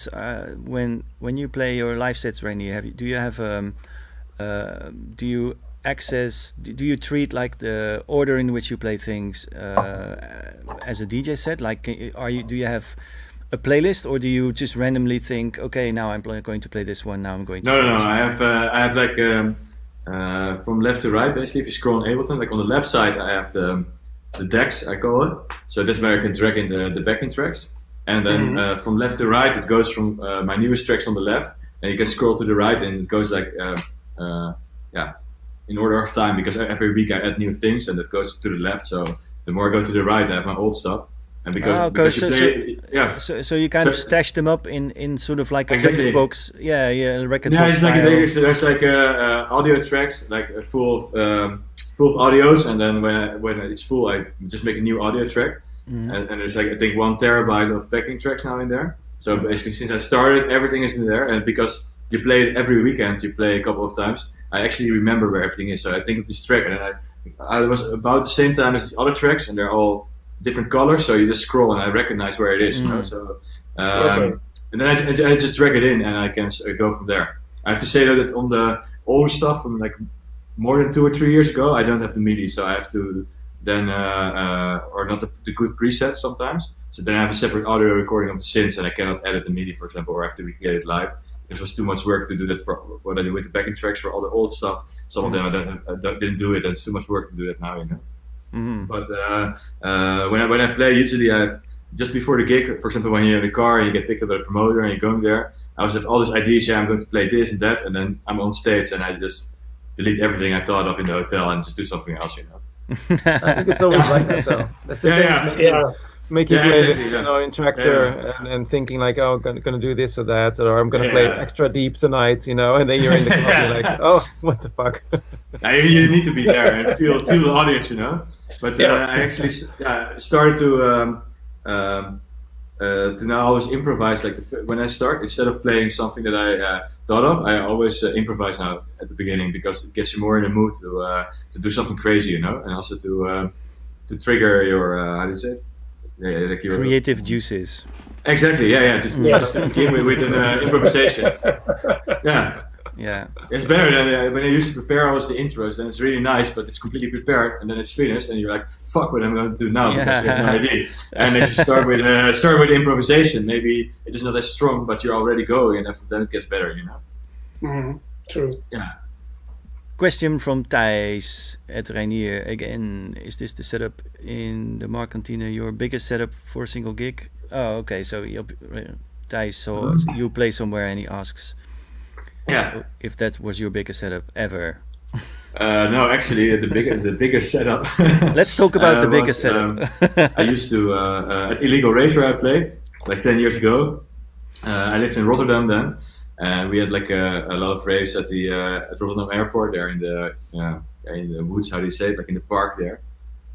when you play your live sets, Reinier, do you treat like the order in which you play things as a DJ set? Like, do you have a playlist, or do you just randomly think, okay, now I'm going to play this one, now I'm going to? No. I have like from left to right. Basically, if you scroll on Ableton, like on the left side, I have the decks, I call it. So that's where I can drag in the backing tracks, and then from left to right, it goes from my newest tracks on the left, and you can scroll to the right, and it goes like in order of time, because every week I add new things, and it goes to the left. So the more I go to the right, I have my old stuff. And so you kind of stash them up in sort of like a record box. A record box. It's like there's like audio tracks, like full of audios, and then when it's full, I just make a new audio track, and there's like, I think 1 terabyte of backing tracks now in there. So basically, since I started, everything is in there, and because you play it every weekend, you play a couple of times, I actually remember where everything is. So I think of this track, and I was about the same time as the other tracks, and they're all different colors. So you just scroll, and I recognize where it is. So and then I just drag it in, and I can go from there. I have to say that on the older stuff from like more than 2 or 3 years ago, I don't have the MIDI, so I have to then or not the good presets sometimes. So then I have a separate audio recording of the synths, and I cannot edit the MIDI, for example, or I have to recreate it live. It was too much work to do that for what I do with the backing tracks for all the old stuff. Some of them I didn't do it, and it's too much work to do that now, But when I play, usually just before the gig, for example, when you're in the car and you get picked up by the promoter and you're going there, I always have all these ideas. I'm going to play this and that, and then I'm on stage and I just delete everything I thought of in the hotel and just do something else, I think it's always like that, though. That's the same. Making playlists, in Tractor and thinking like, oh, I'm gonna do this or that, or I'm gonna play it extra deep tonight, and then you're in the club, you're like, oh, what the fuck? You need to be there and feel the audience, But I actually started to now always improvise. Like when I start, instead of playing something that I thought of, I always improvise now at the beginning, because it gets you more in the mood to do something crazy, and also to trigger your how do you say it? Like your creative juices. Exactly. Just begin with an improvisation. It's better than when I used to prepare always the intros. Then it's really nice, but it's completely prepared, and then it's finished, and you're like, "Fuck, what am I going to do now?" Because you have no idea. And if you start with improvisation, maybe it is not as strong, but you're already going, and then it gets better, True. Yeah. Question from Thijs at Reinier again. Is this the setup in the Markantine your biggest setup for a single gig? Oh, okay. So Thijs, you play somewhere and he asks. Yeah. If that was your biggest setup ever. No, actually, the biggest setup. Let's talk about the biggest setup. I used to at Illegal Racer I played like 10 years ago. I lived in Rotterdam then, and we had like a lot of raves at the at Rotterdam Airport there in the woods. How do you say it? Like in the park there.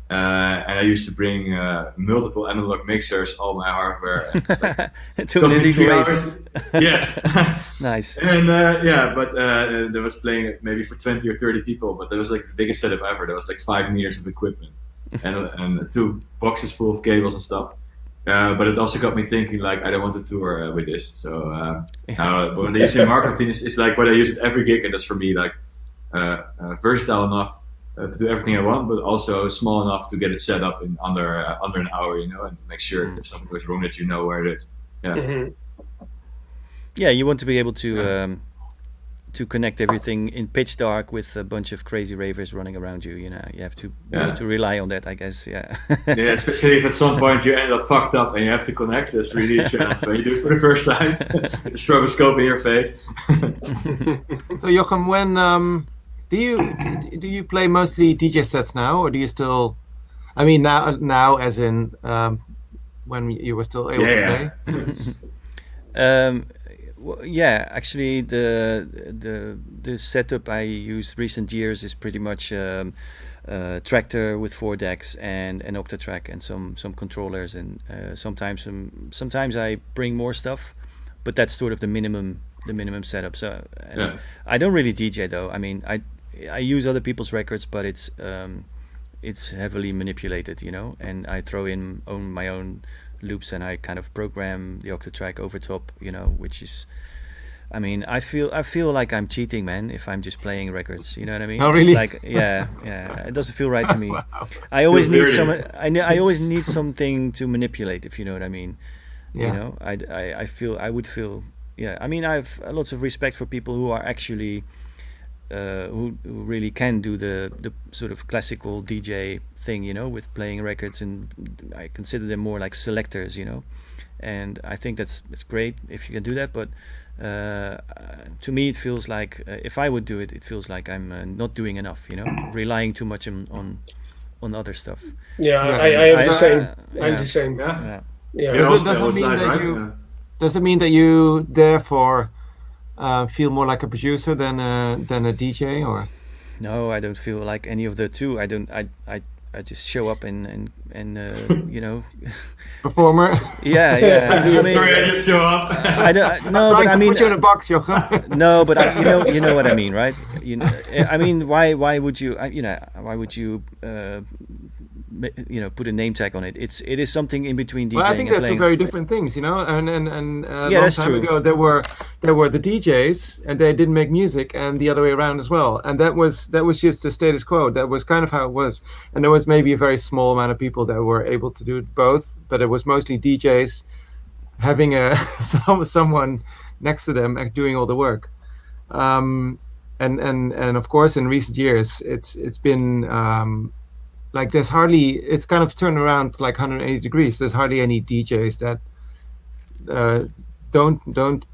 And I used to bring multiple analog mixers, all my hardware. And to an illegal rave. Yes. Nice. And but there was playing maybe for 20 or 30 people, but that was like the biggest setup ever. There was like 5 meters of equipment and 2 boxes full of cables and stuff. But it also got me thinking, like, I don't want to tour with this. So when I use it in marketing, it's like what I use at every gig, and that's for me like versatile enough to do everything I want, but also small enough to get it set up in under an hour, and to make sure if something goes wrong that you know where it is. Yeah. Mm-hmm. Yeah, you want to be able to connect everything in pitch dark with a bunch of crazy ravers running around you. You have to be able to rely on that, I guess. Yeah. Yeah, especially if at some point you end up fucked up and you have to connect. That's really a challenge when you do it for the first time with the stroboscope in your face. So Jochem, when do you play mostly DJ sets now, or do you still? I mean, now as in when you were still able to play. Yeah, actually, the setup I use recent years is pretty much Tractor with 4 decks and an Octatrack and some controllers, and sometimes I bring more stuff, but that's sort of the minimum setup. So I don't really DJ though. I mean, I use other people's records, but it's heavily manipulated, and I throw in my own loops, and I kind of program the Octatrack over top, which is, I mean, I feel like I'm cheating, man, if I'm just playing records. You know what I mean? Oh, really? It's like, yeah, it doesn't feel right to me. I always need I always need something to manipulate, if you know what I mean. Yeah. I would feel, yeah. I mean, I have lots of respect for people who are actually who really can do the sort of classical DJ thing, with playing records, and I consider them more like selectors, and I think it's great if you can do that, but to me it feels like if I would do it, it feels like I'm not doing enough, relying too much on other stuff. Yeah, I have the same. I'm the same. Does it mean that you therefore feel more like a producer than a DJ, or? No, I don't feel like any of the two. I just show up and performer. Yeah. I just show up. But I mean, put you in a box, Jochem. No, but you know what I mean, right? I mean, why would you? Why would you? Put a name tag on it. It is something in between DJing and playing. I think that's two very different things, and a long that's time true. ago there were the DJs, and they didn't make music, and the other way around as well, and that was just the status quo. That was kind of how it was, and there was maybe a very small amount of people that were able to do both, but it was mostly DJs having someone next to them doing all the work, and of course in recent years it's been like it's kind of turned around like 180 degrees. There's hardly any DJs that don't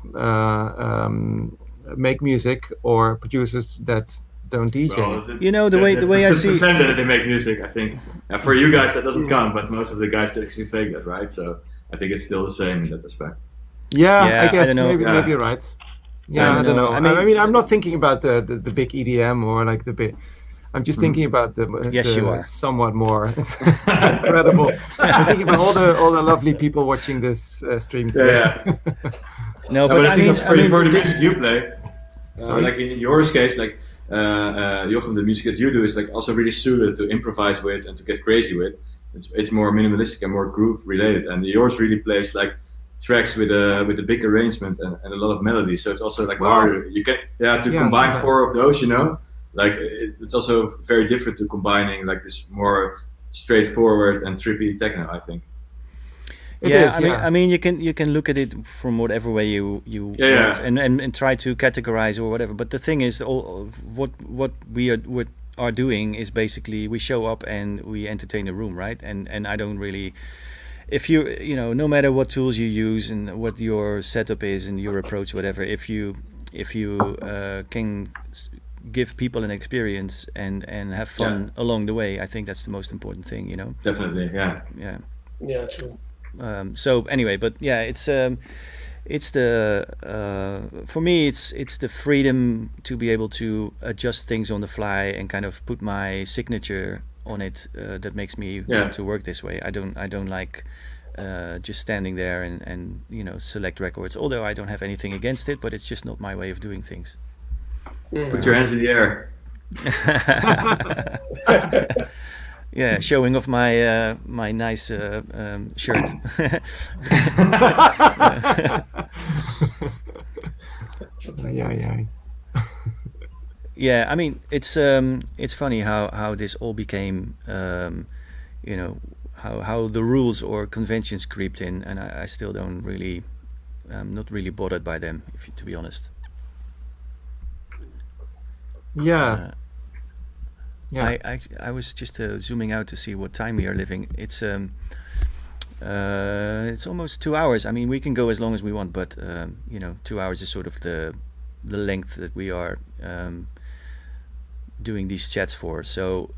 make music, or producers that don't DJ. Well, the way I see pretend that they make music, I think. For you guys that doesn't count, but most of the guys actually fake that, right? So I think it's still the same in that respect. Yeah, I guess maybe you're right. Yeah, I don't know. I mean, I'm not thinking about the big EDM or like the big. I'm just thinking about you are. Somewhat more incredible. I'm thinking about all the lovely people watching this stream today. Yeah. No, but I mean, for the music you play, like in Joris' case, like Jochem, the music that you do is like also really suited to improvise with and to get crazy with. It's more minimalistic and more groove related, and yours really plays like tracks with a big arrangement and a lot of melody. So it's also like harder. You get combine sometimes 4 of those, Like it's also very different to combining like this more straightforward and trippy techno, I think. I mean, you can look at it from whatever way you want and try to categorize or whatever. But the thing is, what we are doing is basically we show up and we entertain the room, right? And I don't really. If no matter what tools you use and what your setup is and your approach, whatever, if you if you can give people an experience and have fun along the way, I think that's the most important thing, you know. Definitely, yeah. Yeah, true. So anyway, but yeah, it's the for me it's the freedom to be able to adjust things on the fly and kind of put my signature on it that makes me want to work this way. I don't like just standing there and you know, select records, although I don't have anything against it, but it's just not my way of doing things. Put your hands in the air. Yeah, showing off my my nice shirt. Yeah, I mean, it's funny how this all became, you know, how the rules or conventions creeped in, and I still don't really, not really bothered by them, to be honest. Yeah. I was just zooming out to see what time we are living. It's almost 2 hours. I mean, we can go as long as we want, but you know, 2 hours is sort of the length that we are doing these chats for. So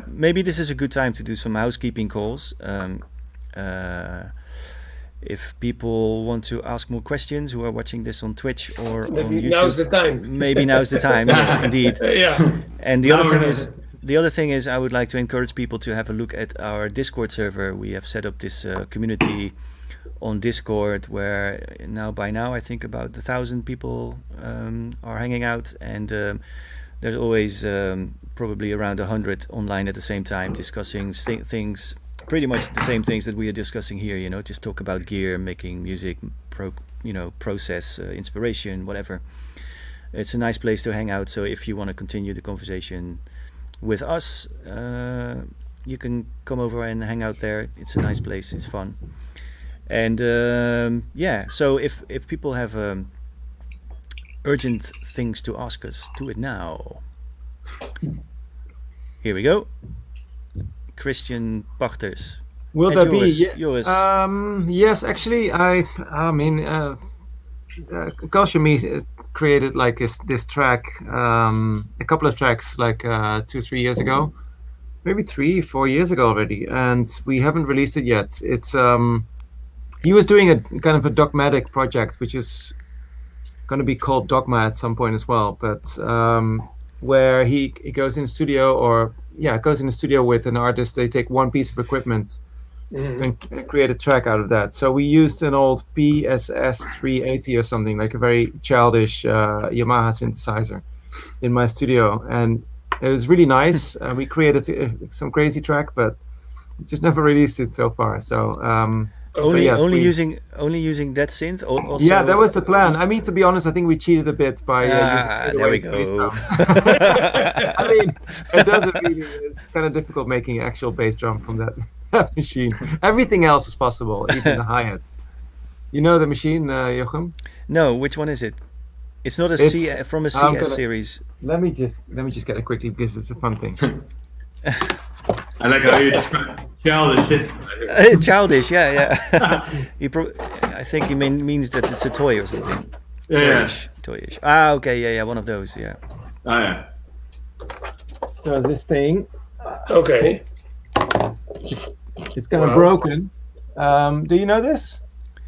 maybe this is a good time to do some housekeeping calls. If people want to ask more questions who are watching this on Twitch or maybe on YouTube, now's the time. Maybe now's the time. Yes, indeed. Yeah. And the other thing is, I would like to encourage people to have a look at our Discord server. We have set up this community on Discord where by now I think about 1,000 people are hanging out, and there's always probably around 100 online at the same time discussing things, pretty much the same things that we are discussing here, you know, just talk about gear, making music, process, inspiration, whatever. It's a nice place to hang out, so if you want to continue the conversation with us, you can come over and hang out there. It's a nice place, it's fun. And so if people have urgent things to ask us, do it now. Here we go. Christian Pachters. Will there Joris? Yes, actually, I mean, Kalshami created like this track, a couple of tracks like 2-3 years ago, maybe 3-4 years ago already, and we haven't released it yet. It's he was doing a kind of a dogmatic project, which is going to be called Dogma at some point as well, but where he goes in the studio goes in the studio with an artist. They take one piece of equipment and create a track out of that. So we used an old PSS 380 or something, like a very childish Yamaha synthesizer in my studio, and it was really nice. We created some crazy track, but just never released it so far. So only using that synth. Also, yeah, that was the plan. I mean, to be honest, I think we cheated a bit by. There we go. I mean, it doesn't really. It's kind of difficult making an actual bass drum from that machine. Everything else is possible, even the hi-hats. You know the machine, Jochem? No, which one is it? It's not from a CS series. Let me just get it quickly because it's a fun thing. I like how you describe childish. Childish, yeah. I think he means that it's a toy or something. Toyish. Ah, okay, yeah, one of those, yeah. Oh, yeah. So this thing. Okay. It's kind of broken. Do you know this?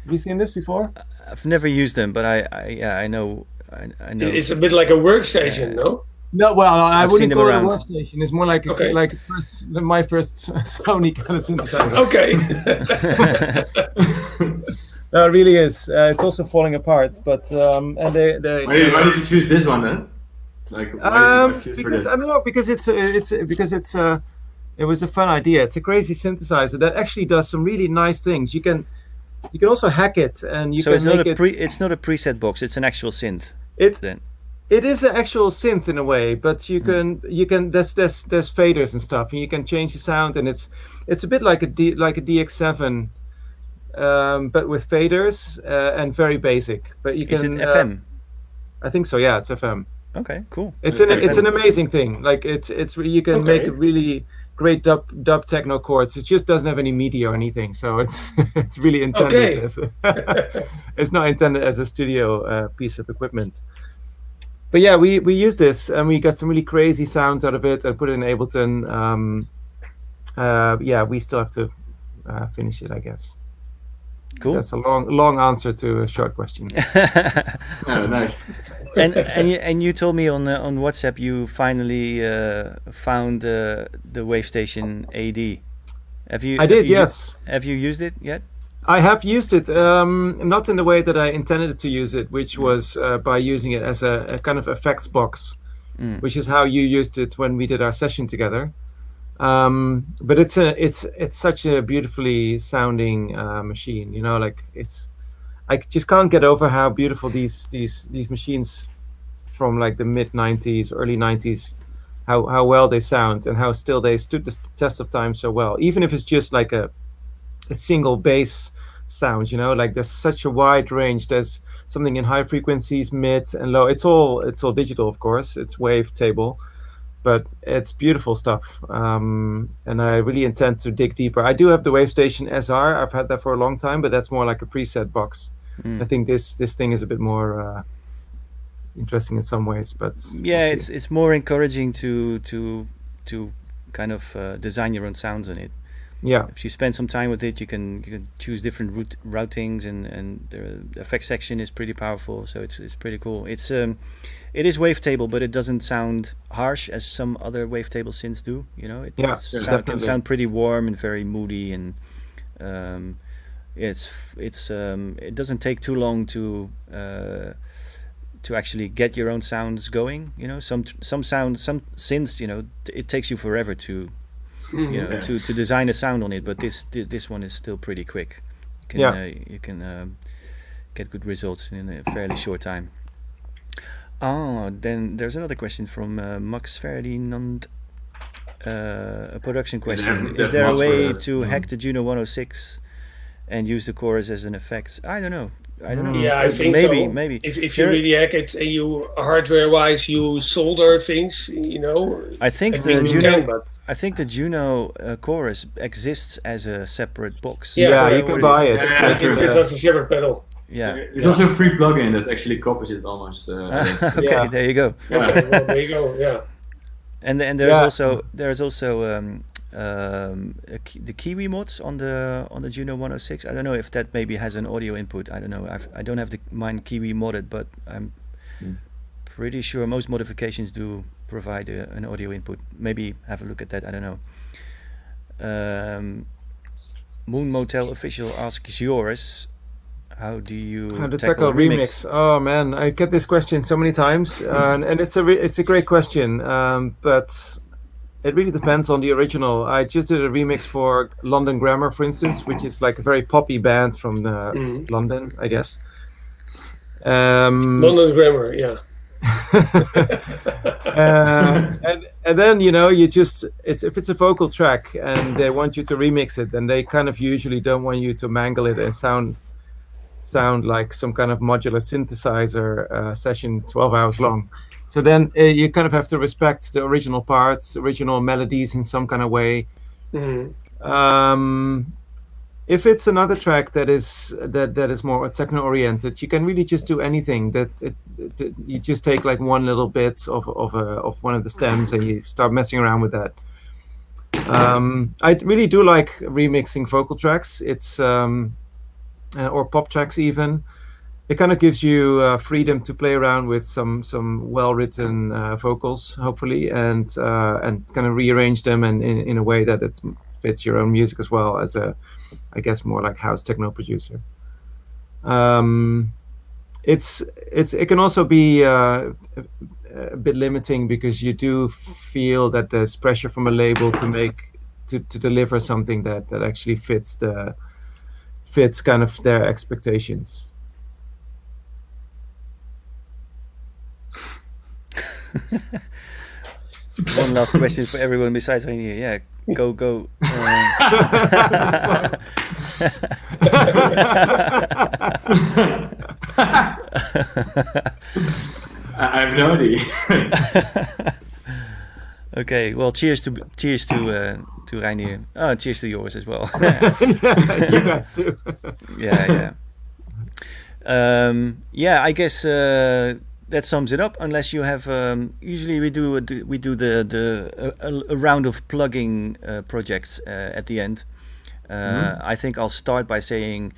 Have you seen this before? I've never used them, but I know. I know. It's a bit like a workstation, no? No, well, I wouldn't call it a workstation. It's more like my first Sony kind of synthesizer. Okay. No, it really is. It's also falling apart, but and why did you choose this one then? Like, why did you choose for this? I don't know, because it was a fun idea. It's a crazy synthesizer that actually does some really nice things. You can also hack it, and you can make it. It's not a preset box. It's an actual synth. It is an actual synth in a way, but you can there's faders and stuff, and you can change the sound, and it's a bit like a DX7, but with faders and very basic. But you can. Is it FM? I think so. Yeah, it's FM. Okay, cool. It's an amazing thing. Like it's you can make really great dub techno chords. It just doesn't have any MIDI or anything, so it's really intended. It's not intended as a studio piece of equipment. But yeah, we used this and we got some really crazy sounds out of it. I put it in Ableton. Yeah, we still have to finish it, I guess. Cool. That's a long answer to a short question. Oh, nice. and you told me on WhatsApp you finally found the WaveStation AD. Yes. Have you used it yet? I have used it, not in the way that I intended to use it, which was by using it as a kind of effects box, which is how you used it when we did our session together. But it's such a beautifully sounding machine, you know. Like I just can't get over how beautiful these machines from like the mid '90s, early '90s, how well they sound and how still they stood the test of time so well. Even if it's just like a single bass sound, you know, like there's such a wide range. There's something in high frequencies, mid and low. It's all digital, of course. It's wavetable, but it's beautiful stuff. And I really intend to dig deeper. I do have the WaveStation SR. I've had that for a long time, but that's more like a preset box. I think this thing is a bit more interesting in some ways, but yeah, it's more encouraging to kind of design your own sounds on it. Yeah, if you spend some time with it, you can choose different routings, and the effect section is pretty powerful. So it's pretty cool. It is wavetable, but it doesn't sound harsh as some other wavetable synths do. You know, it can sound pretty warm and very moody, and it doesn't take too long to actually get your own sounds going. You know, some synths, you know, it takes you forever to to design a sound on it, but this one is still pretty quick. You can get good results in a fairly short time. Then there's another question from Max Ferdinand. A production question: is there a way to hack the Juno 106 and use the chorus as an effect? I don't know. Yeah, I think maybe. If you really hack it and you hardware-wise you solder things, you know. I think the Juno chorus exists as a separate box. Yeah, you can buy it. It's as a separate pedal. Yeah, there's also a free plugin that actually copies it almost. Okay, there you go. Okay, well, there you go. Yeah. And there's also the Kiwi mods on the Juno 106. I don't know if that maybe has an audio input. I don't know. I don't have mine Kiwi modded, but I'm pretty sure most modifications do provide an audio input. Maybe have a look at that. I don't know. Moon Motel official asks Joris, how to tackle remix? Oh man, I get this question so many times, and it's a great question, but it really depends on the original. I just did a remix for London Grammar, for instance, which is like a very poppy band from London, I guess. London Grammar, yeah. And then, you know, if it's a vocal track and they want you to remix it, then they kind of usually don't want you to mangle it and sound like some kind of modular synthesizer session 12 hours long. So then you kind of have to respect the original parts, original melodies in some kind of way. If it's another track that is more techno oriented, you can really just do anything. You just take like one little bit of one of the stems and you start messing around with that. I really do like remixing vocal tracks. It's or pop tracks even. It kind of gives you freedom to play around with some well-written vocals, hopefully, and kind of rearrange them and in a way that it fits your own music as well as I guess more like house techno producer. It can also be a bit limiting because you do feel that there's pressure from a label to deliver something that actually fits kind of their expectations. One last question for everyone besides Reinier. Yeah, go. I have no idea. Okay, well, cheers to Reinier. Oh, cheers to yours as well. You guys too. Yeah. I guess that sums it up. Unless you have, usually we do a round of plugging projects at the end. I think I'll start by saying,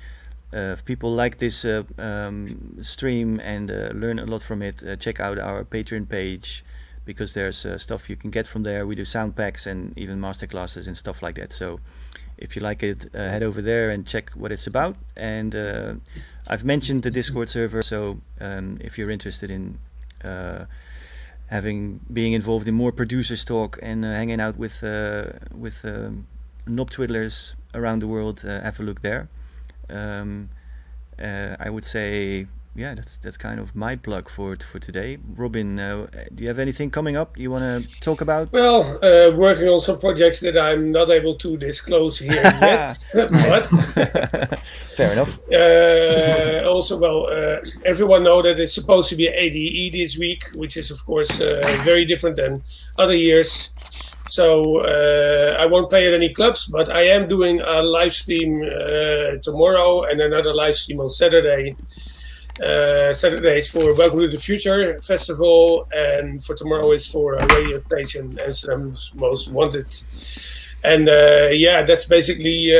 if people like this stream and learn a lot from it, check out our Patreon page, because there's stuff you can get from there. We do sound packs and even masterclasses and stuff like that. So if you like it, head over there and check what it's about. And I've mentioned the Discord server, so if you're interested in being involved in more producers talk and hanging out with knob twiddlers around the world, have a look there. I would say, yeah, that's kind of my plug for today. Robin, do you have anything coming up you want to talk about? Well, working on some projects that I'm not able to disclose here yet. But fair enough. Also, everyone know that it's supposed to be ADE this week, which is of course very different than other years. So I won't play at any clubs, but I am doing a live stream tomorrow and another live stream on Saturday. Saturdays for Welcome to the Future Festival, and for tomorrow is for a radio station, Amsterdam's Most Wanted. And that's basically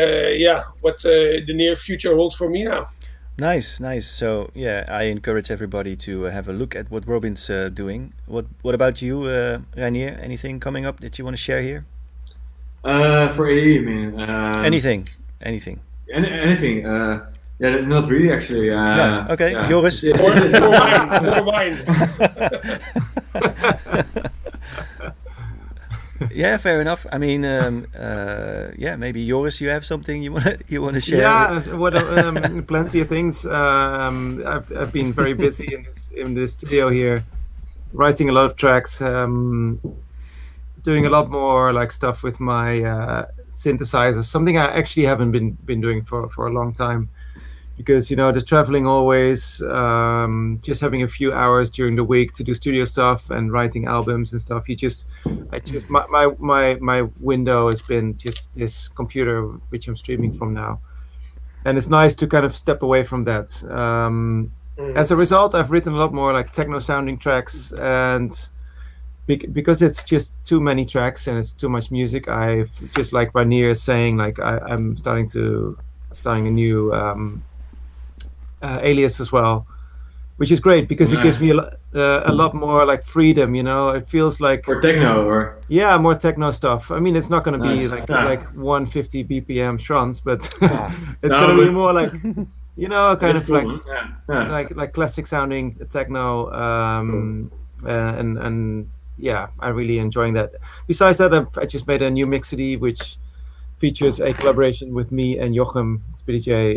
what the near future holds for me now. Nice. So yeah, I encourage everybody to have a look at what Robin's doing. What about you, Reinier? Anything coming up that you want to share here? For ADE, I mean, anything. Anything. Yeah, not really actually. No. Okay, yeah. Joris. More mine. Yeah, fair enough. I mean, maybe Joris, you have something you want to share? Yeah, plenty of things. I've been very busy in this studio here, writing a lot of tracks, doing a lot more like stuff with my synthesizers. Something I actually haven't been doing for a long time. Because the traveling always, just having a few hours during the week to do studio stuff and writing albums and stuff. My window has been just this computer which I'm streaming from now, and it's nice to kind of step away from that. As a result, I've written a lot more like techno sounding tracks, and because it's just too many tracks and it's too much music, I've just like Reinier is saying, like I'm starting a new alias as well, which is great because it gives me a lot more like freedom. It feels like for techno more techno stuff. I mean, it's not going to be like 150 BPM shrunts, but it's going to be more like kind of like like classic sounding techno. And I'm really enjoying that. Besides that, I just made a new mix CD which features a collaboration with me and Jochem, Speedy J,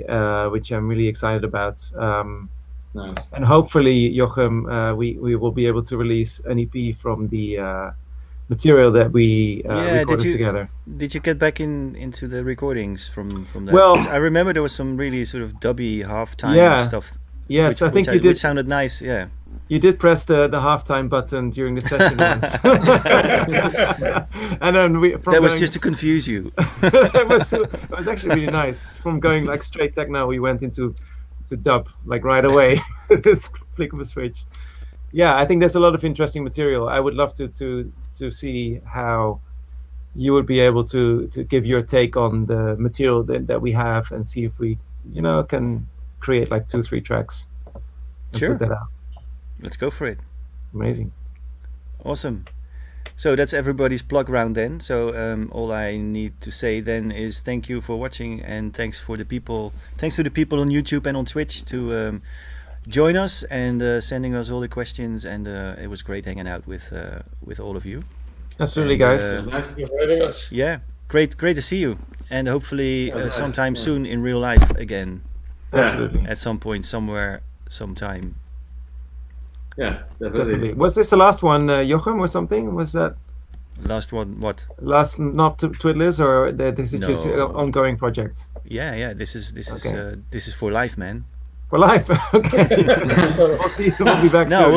which I'm really excited about. Nice. And hopefully, Jochem, we will be able to release an EP from the material that we recorded together. Did you get back into the recordings from that? Well, I remember there was some really sort of dubby halftime stuff. Yes, I think you did. Which sounded nice, yeah. You did press the halftime button during the session once. And then that was just to confuse you. it was actually really nice. From going like straight techno, we went into dub like right away. This flick of a switch. Yeah, I think there's a lot of interesting material. I would love to see how you would be able to give your take on the material that we have, and see if we can create like 2-3 tracks and sure. put that out. Let's go for it. Amazing. Awesome. So that's everybody's plug round then. So all I need to say then is thank you for watching, and thanks to the people on YouTube and on Twitch to join us and sending us all the questions, and it was great hanging out with all of you. Absolutely, guys. Nice for having us. Yeah, great to see you, and hopefully sometime soon in real life again. Absolutely. At some point, somewhere, sometime. Yeah, definitely. Was this the last one, Jochem, or something? Was that last one? What? Last not Twiddlers, or this is just ongoing projects? Yeah. This is for life, man. For life. Okay. We'll see. We'll be back soon.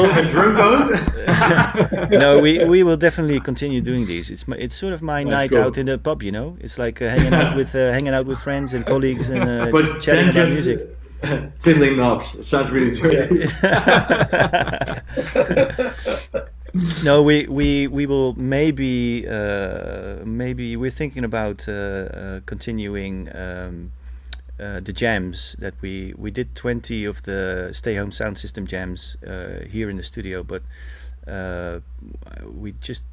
No, we will definitely continue doing these. It's sort of my night out in the pub. It's like hanging out with friends and colleagues and just chatting about music. twiddling knobs. It sounds really dirty. No, we will maybe we're thinking about continuing the jams that we did 20 of the Stay Home Sound System jams here in the studio, but we just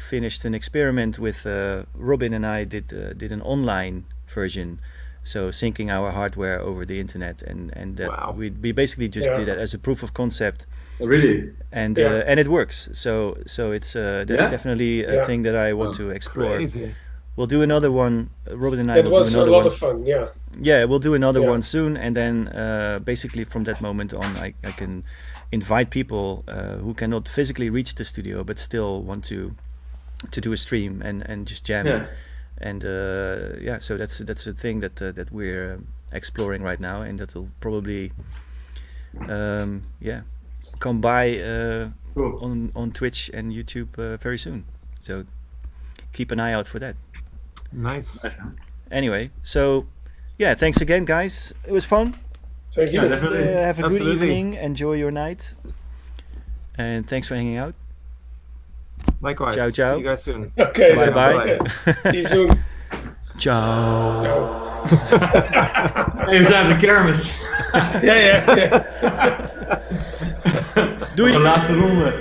finished an experiment with Robin and I did an online version, so syncing our hardware over the internet, and wow. we basically just did that as a proof of concept. Oh, really? And it works. So it's that's definitely a thing that I want to explore. Crazy. We'll do another one. Robin and I will do another one. It was a lot of fun. Yeah. Yeah, we'll do another one soon, and then basically from that moment on, I can invite people who cannot physically reach the studio but still want to do a stream and just jam. Yeah. And so that's a thing that we're exploring right now, and that will probably come by cool. on Twitch and YouTube very soon. So keep an eye out for that. Nice. Anyway, so thanks again, guys. It was fun. Thank you. Definitely. Have a Absolutely. good evening. Enjoy your night. And thanks for hanging out. Likewise. Ciao, ciao. See you guys soon. Okay. Bye bye. See you soon. Ciao. Hey, we zijn op de kermis. Ja. Doei. De laatste ronde.